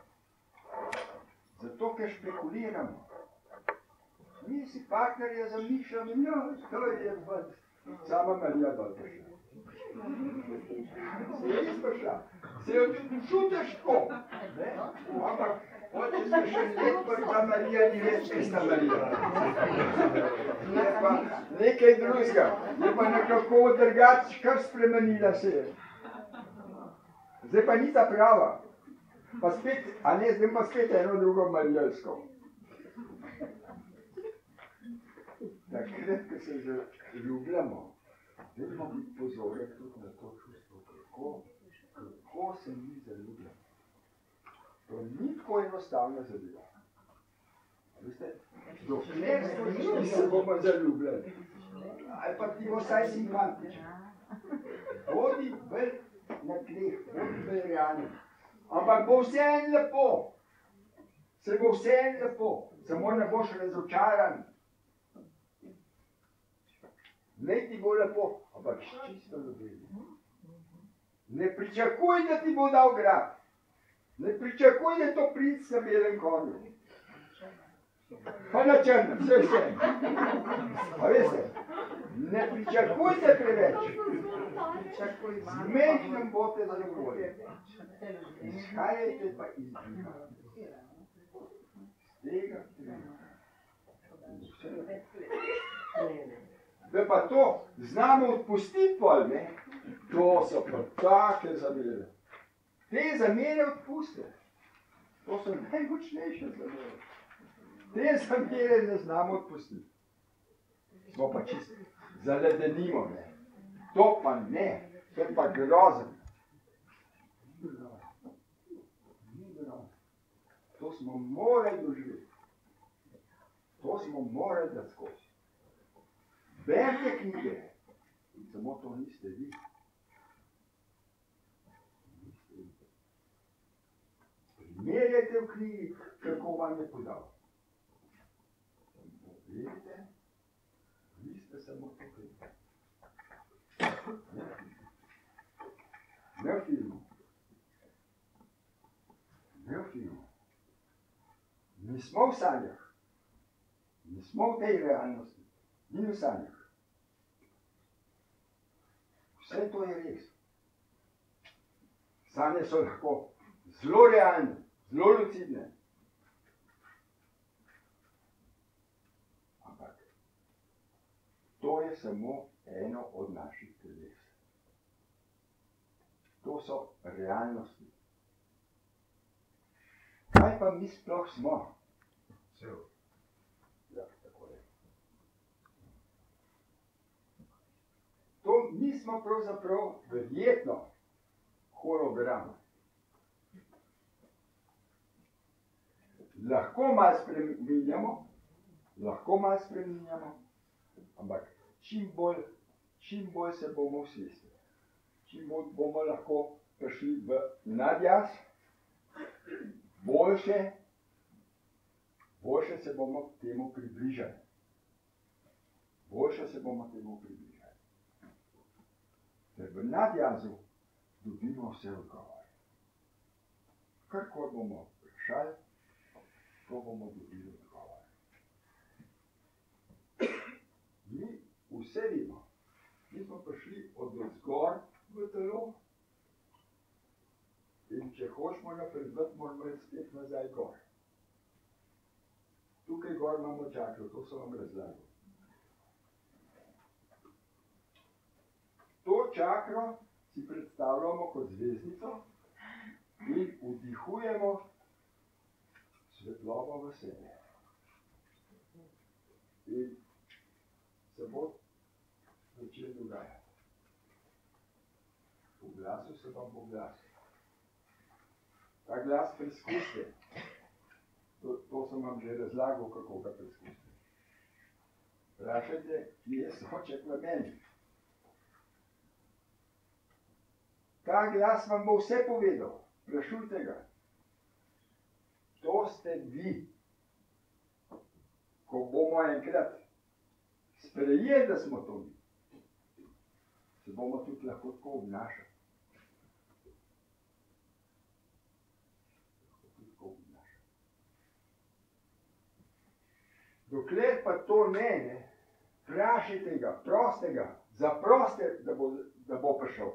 Zato, ker špekuliramo. Mi si partnerja zamišljamo, ja, to je sama Marija Baltaša. Se je res prišla. Se jo čutiš tako. Ampak, hoče se še let, pa ta Marija ni več tista Marija. Je pa nekaj drugega. Je pa nekako drugače, kar spremenila se je. Zdaj pa ni ta prava. Pa spet, zdaj pa spet eno drugo Marijalsko. Takrat, ko se ljubljamo, Dajmo biti pozoren tudi na to čustvo, kako se mi zaljubljamo. To ni tako enostavna zadeva. Veste, dokler stojiš, se bomo zaljubljali. Ali pa ti bo vsaj simpatičen. Bodi bolj na tleh, bodi bolj realni. Ampak bo vseeno lepo. Se bo vseeno lepo. Samo ne boš razočaran. Ne ti bo lepo, ampak čisto ljubezen. Ne pričakuj, da ti bo dal grad. Ne pričakuj, da to princ na belem konju. Pa na črnem, vse. A veste, ne pričakujte preveč. Z mehkim bote zadovoljni. Izhajajte pa iz duha. Z tega da pa to znamo odpustiti pol, ne? To so pa take zamere. Te zamere odpuste. To so najmočnejše zamere. Te zamere ne znamo odpustiti. Smo pa čisto zaledenimo, ne? To pa ne. To je pa grozen. To smo morali doživeti. To smo morali dati skozi. Berite knjige. Samo to niste vi. Primerjajte v knjigi, kako vam je podal. Vidite, vi ste samo tukaj. Ne v filmu. Ne v filmu. Mi smo v sanjah. Mi smo v tej realnosti. Ni v sanjah. Vse to je res. Sanje so lahko zelo realne, zelo lucidne. Ampak to je samo eno od naših teles. To so realnosti. Kaj pa mi sploh smo? Ja, tako je. To mi smo pravzaprav verjetno hologram. Lahko malo spreminjamo, ampak čim bolj se bomo usvestili, čim bolj bomo lahko prišli v nadjaz, boljše se bomo temu približali. Ker v nadjazu dobimo vse odgovore. Karkoli bomo vprašali, to bomo dobili odgovore. Mi vse vidimo. Mi smo prišli od zgor v telo in če hočemo napredovati, moramo iti spet nazaj gor. Tukaj gor imamo čakro, to so vam razlagal. To čakro si predstavljamo kot zvezdico in vdihujemo svetlobo v sebe. In se bo začel dogajati. V glasu se vam bo glas. Ta glas preizkusite. To sem vam že razlagal, kako ga preizkusite. Vprašajte, kje je soček v meni. Ta glas vam bo vse povedal. Vprašujte ga. To ste vi. Ko bomo enkrat sprejeli, da smo to mi, se bomo tudi lahko tako obnašali. Dokler pa to ne, vprašajte ga, prostega, zaproste, da bo prišel.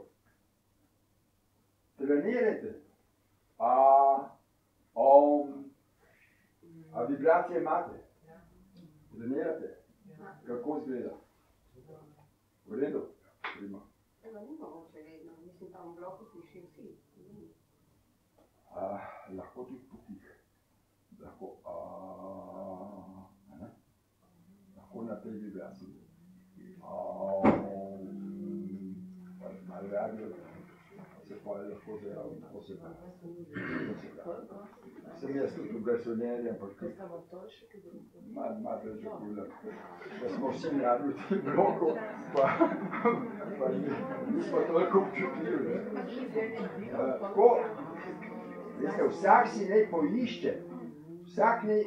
Trenirajte. A vibracije imate? Trenirate? Kako izgleda? V redu? Prima. Lahko tudi potih. Lahko, lahko na tej vibraciji. radio, se pa lahko zraven, tako se da. Sem jaz tudi v garsonjeri, ampak malo držo gulag. Da smo vsi rabili v tem bloku, pa nismo toliko občutljivi. Tako, veste, vsak si naj poišče, vsak naj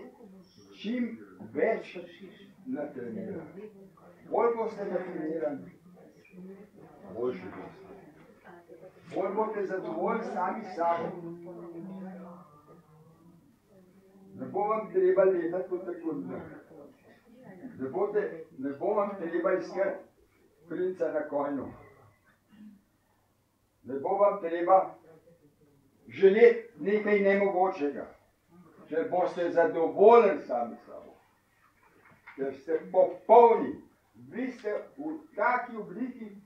čim več natrenira. Bolj boste natrenirani, boljši boste. Bolj boste zadovoljni sami s sabo. Ne bo vam treba letati po trgovinah. Ne bo vam treba iskati princa na konju. Ne bo vam treba želeti nekaj nemogočega. Če boste zadovoljni sami s sabo. Ker ste popolni. Vi ste v taki obliki,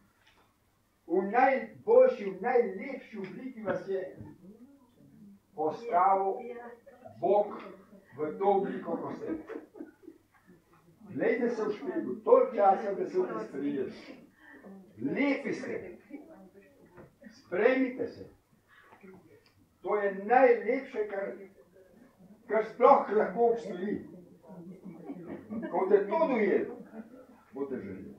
v najboljši, v najlepši obliki vas je postavil Bog v to obliko, ko ste. Glejte se v špegel, toliko časa, da se vse sprijete. Lepi ste. Sprejmite se. To je najlepše, kar sploh lahko obstoji. Ko te to dojeli, boste želeli.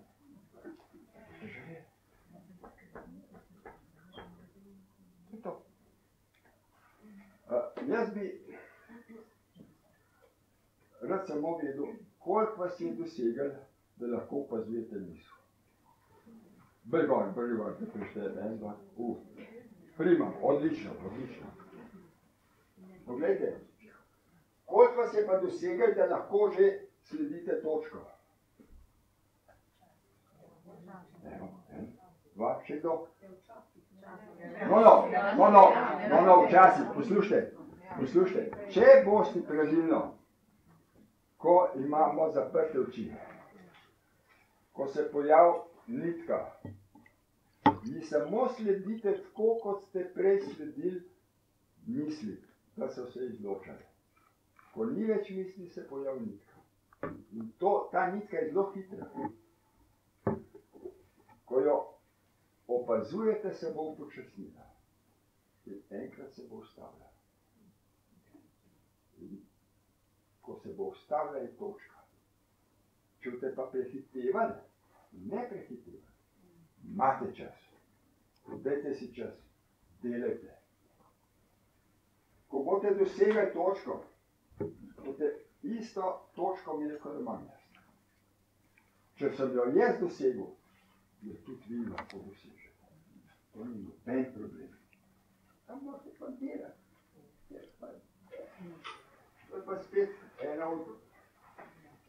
Jaz bi rad samo vedel, koliko vas je dosegal, da lahko opazujete misel. Brgoj, da prištejete, en, dva, prima, odlično. Poglejte, koliko vas je pa dosegal, da lahko že sledite točko. Evo, en, dva, še kdo? No, včasih, poslušajte, če boste pravilno, ko imamo zaprte oči, ko se pojavi nitka, vi samo sledite tako, kot ste prej sledili misli, da so se izločali. Ko ni več misli, se pojavi nitka. In ta nitka je zelo hitra. Ko jo opazujete, se bo upočasnila. In enkrat se bo ustavila. In ko se bo ustavila, je točka. Če boste pa prehitevali, ne prehitevali, imate čas. Dajte si čas, delajte. Ko boste dosegli točko, boste isto točko imeli, kot imam jaz. Če sem jo jaz dosegel, je tudi vi lahko dosežete. To ni noben problem. Tam morate pa delati. To je pa spet ena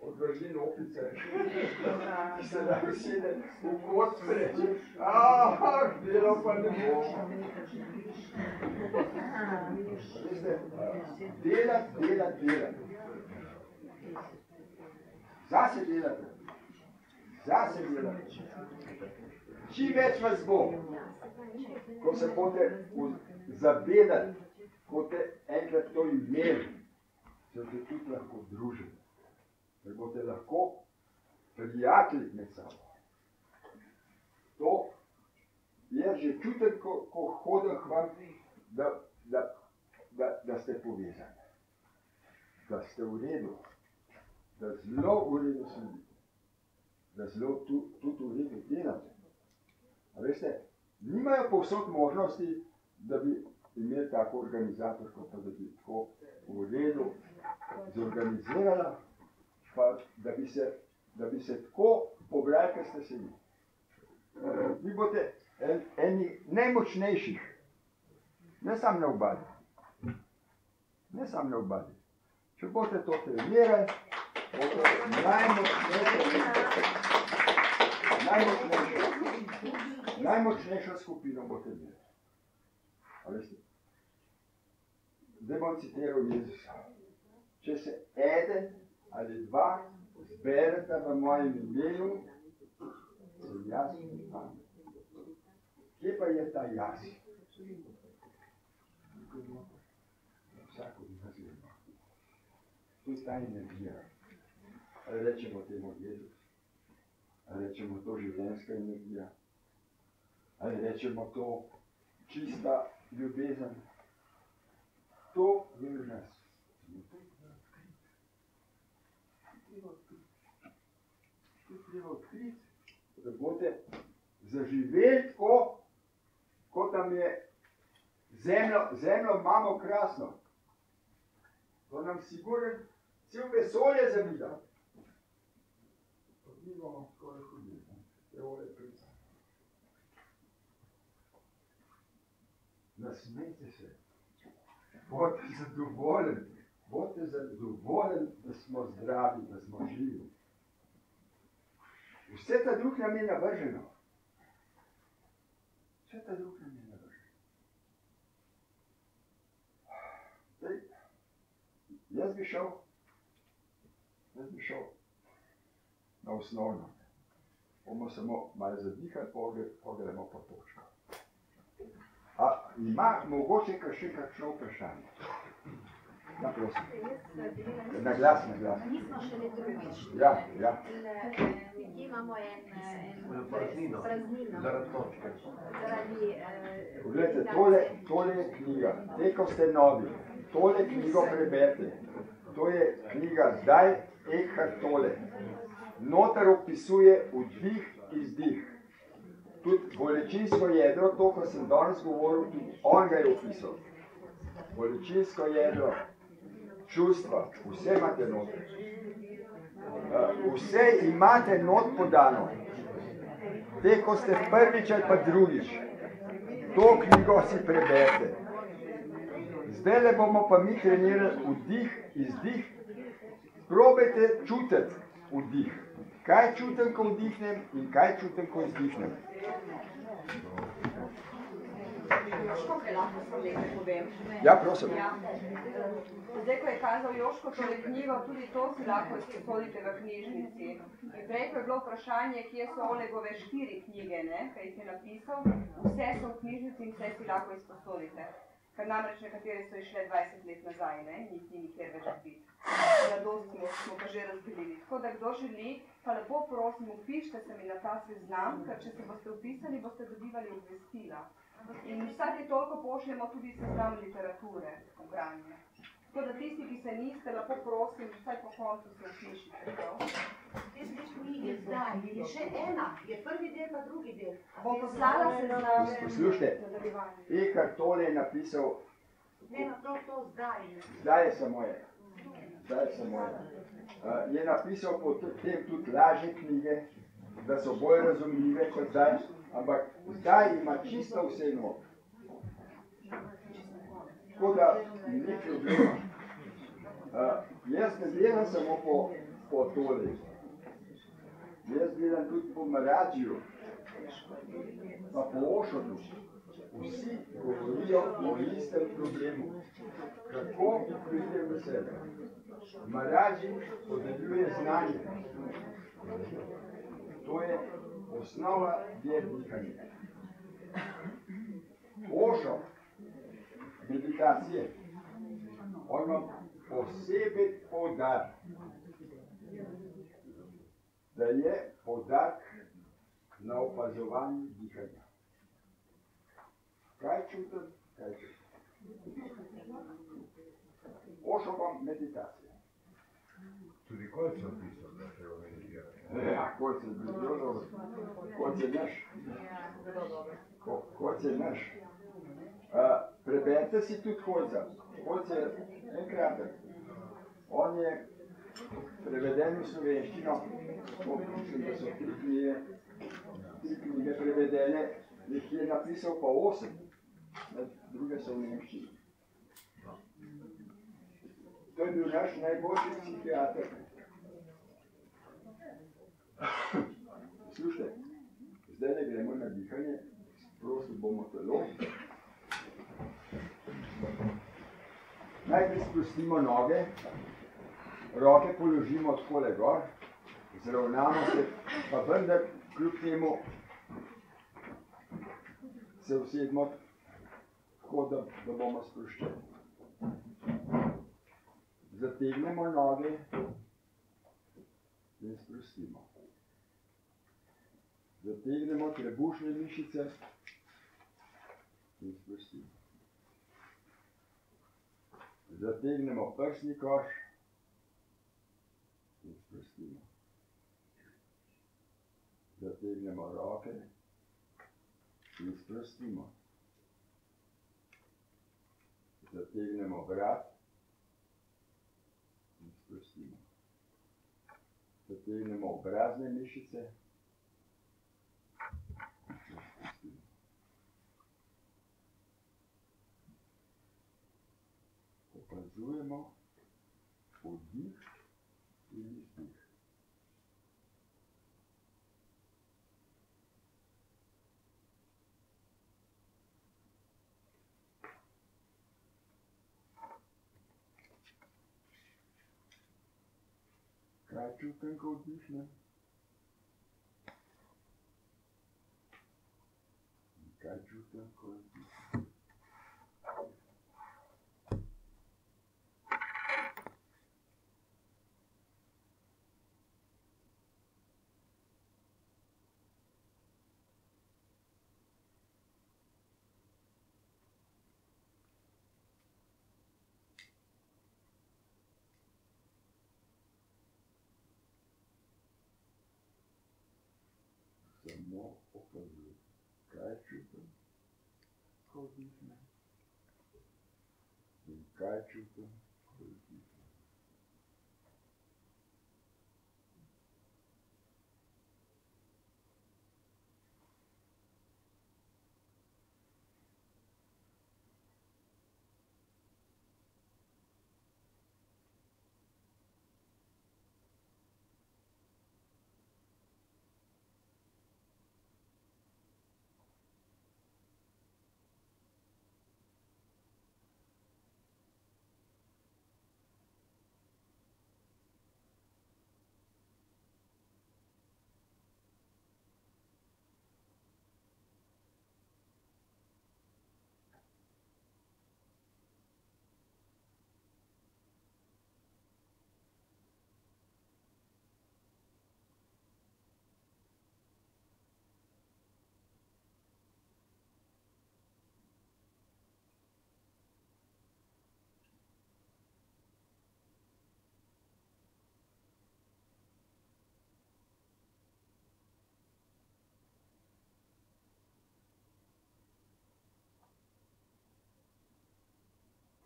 od vržin opice, ki se da usede v kot preče. Delo pa ne bo. Veste, delati. Zase delate. Čim več vas bo, ko se boste zavedali, ko boste enkrat to imeli, se boste tudi lahko družili. Da boste lahko prijatelji med sabo. To je že čutek, ko hodim k vam, da ste povezani. Da ste v redu. Da zelo v redu sledite. Da zelo tudi v redu delate. A veste, nimajo povsod možnosti, da bi imeli tako organizatorko, pa da bi tako v redu zorganizirala, pa da bi se tako pobrali, kar ste se vi. Vi boste eni najmočnejših, ne samo na obadi. Če boste to trenirali, najmočnejšo skupino boste imeli. A veste, zdaj bom citiral Jezusa. Če se eden ali dva zbereta v mojem imenu, sem jaz in tam. Kje pa je ta jaz? Vsako bi nas ima. To je ta energija. Ali rečemo temu Jezus, ali rečemo to življenjska energija. ali rečemo to čista ljubezen. To je v nas. To treba odkriti, da boste zaživeli tako, kot tam je zemljo imamo krasno. To nam siguren cel vesolje zavida. Mi bomo skoraj hodili. Evo je prica. Nasmejte se. Bodite zadovoljni, da smo zdravi, da smo živi. Vse ta drug nam je navrženo. Vse ta drug nam je navrženo. Zdaj, jaz bi šel na osnovno. Bomo samo malo zadihali, pa gremo po točko. A ima mogoče še kakšno vprašanje? Ja, prosim. Na glas. Nismo šele drugič. Ja. Imamo eno praznino. Zaradi točke. Poglejte, tole je knjiga. Te, ko ste novi, tole knjigo preberite. To je knjiga Zdaj Eckhart Tolle. Notar opisuje vdih, izdih. Tudi bolečinsko jedro, to, ko sem danes govoril, tudi on ga je opisal. Bolečinsko jedro, čustva, vse imate noter. Vse imate not podano. Te, ko ste prvič ali pa drugič, to knjigo si preberite. Zdaj le bomo pa mi trenirali vdih, izdih. Probajte čutiti vdih. Kaj čutim, ko vdihnem in kaj čutim, ko izdihnem. Joško, kaj lahko nekaj povem? Ja, prosim. Ja. Zdaj, ko je kazal Joško tole knjigo, tudi to si lahko izposodite v knjižnici. In prej, ko je bilo vprašanje, kje so Olegove 4 knjige, kaj jih je napisal, vse so v knjižnici in vse si lahko izposodite. Ker namreč nekatere so išle 20 let nazaj, njih ni nikjer več biti. Radost smo pa že razdelili. Tako da kdo želi, pa lepo prosim, upište se mi na ta seznam, ker če se boste upisali, boste dobivali obvestila. In vsake toliko pošljemo tudi seznam literature v branje. Tako da tisti, ki se niste, lepo prosim, vsaj po koncu se upišite. Te knjige zdaj, je še ena, je prvi del pa drugi del. Bom poslala seznam. Poslušajte, Eckhart Tolle je napisal, Ne, to zdaj. zdaj je samo je. Je napisal potem tudi lažje knjige, da so bolj razumljive kot zdaj, ampak zdaj ima čisto vse not. Tako da ni problema. Jaz ne gledam samo po Tolli. Jaz gledam tudi po Maradžiju, pa po Ošotu. Vsi govorijo o istem problemu. Kako pride v sebe? Maradži podeljuje znanje. To je osnova dihanja. Ošo, meditacije, on ima posebej poudarek, da je poudarek na opazovanju dihanja. Kaj čutim, kaj čutim. Ošo vam meditacija. Tudi Kolc je opisal, da se jo meditira. Ja, Kolc je bil zelo dobro. Kolc je naš. Kolc je naš. Preberite si tudi Kolca. Kolc je enkratek. On je preveden v slovenščino. Mislim, da so 3 knjige prevedene. Jih je napisal pa 8. Druge so v nemščini. To je bil naš najboljši psihiater. Slušajte, zdaj ne gremo na dihanje, prosil bomo telo. Najprej spustimo noge, roke položimo takole gor, zravnamo se, pa vendar kljub temu se usedimo tako, da bomo sproščeni. Zategnemo noge in sprostimo. Zategnemo trebušne mišice In sprostimo. Zategnemo prsni koš in sprostimo. Zategnemo roke in sprostimo. Zategnemo vrat in sprostimo. Zategnemo obrazne mišice in sprostimo. Opazujemo vdih in izdih. Kaj čutim, ko vdihnem? Kaj čutim, ko vdihnem? Samo opazujem, kaj čutim, ko vdihnem in kaj čutim, ko vdihnem.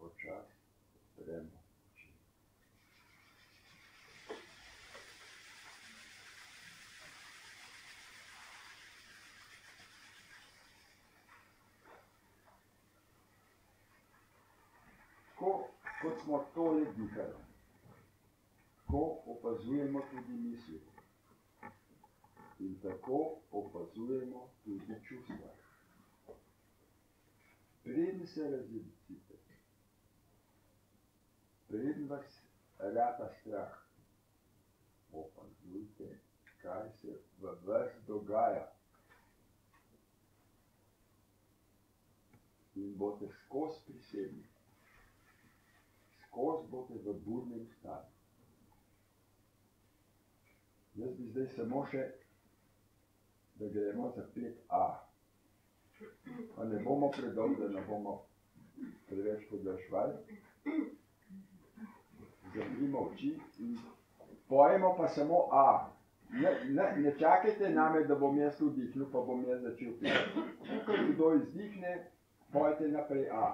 Počasi odpremo oči. Kot smo tole dihali, tako opazujemo tudi misli. In tako opazujemo tudi čustva. Preden se razjezite, preden vas rata strah, opazujte, kaj se v vas dogaja. In boste skozi prisebni, skozi boste v budnem stanju. Jaz bi zdaj samo še, da gremo za 5A. Pa ne bomo predolgo, da ne bomo preveč podaljšvali. Zaprimo oči in pojemo pa samo A. Ne čakajte name, da bom jaz vdihnil, pa bom jaz začel piti. Ko kdo izdihne, pojte naprej A.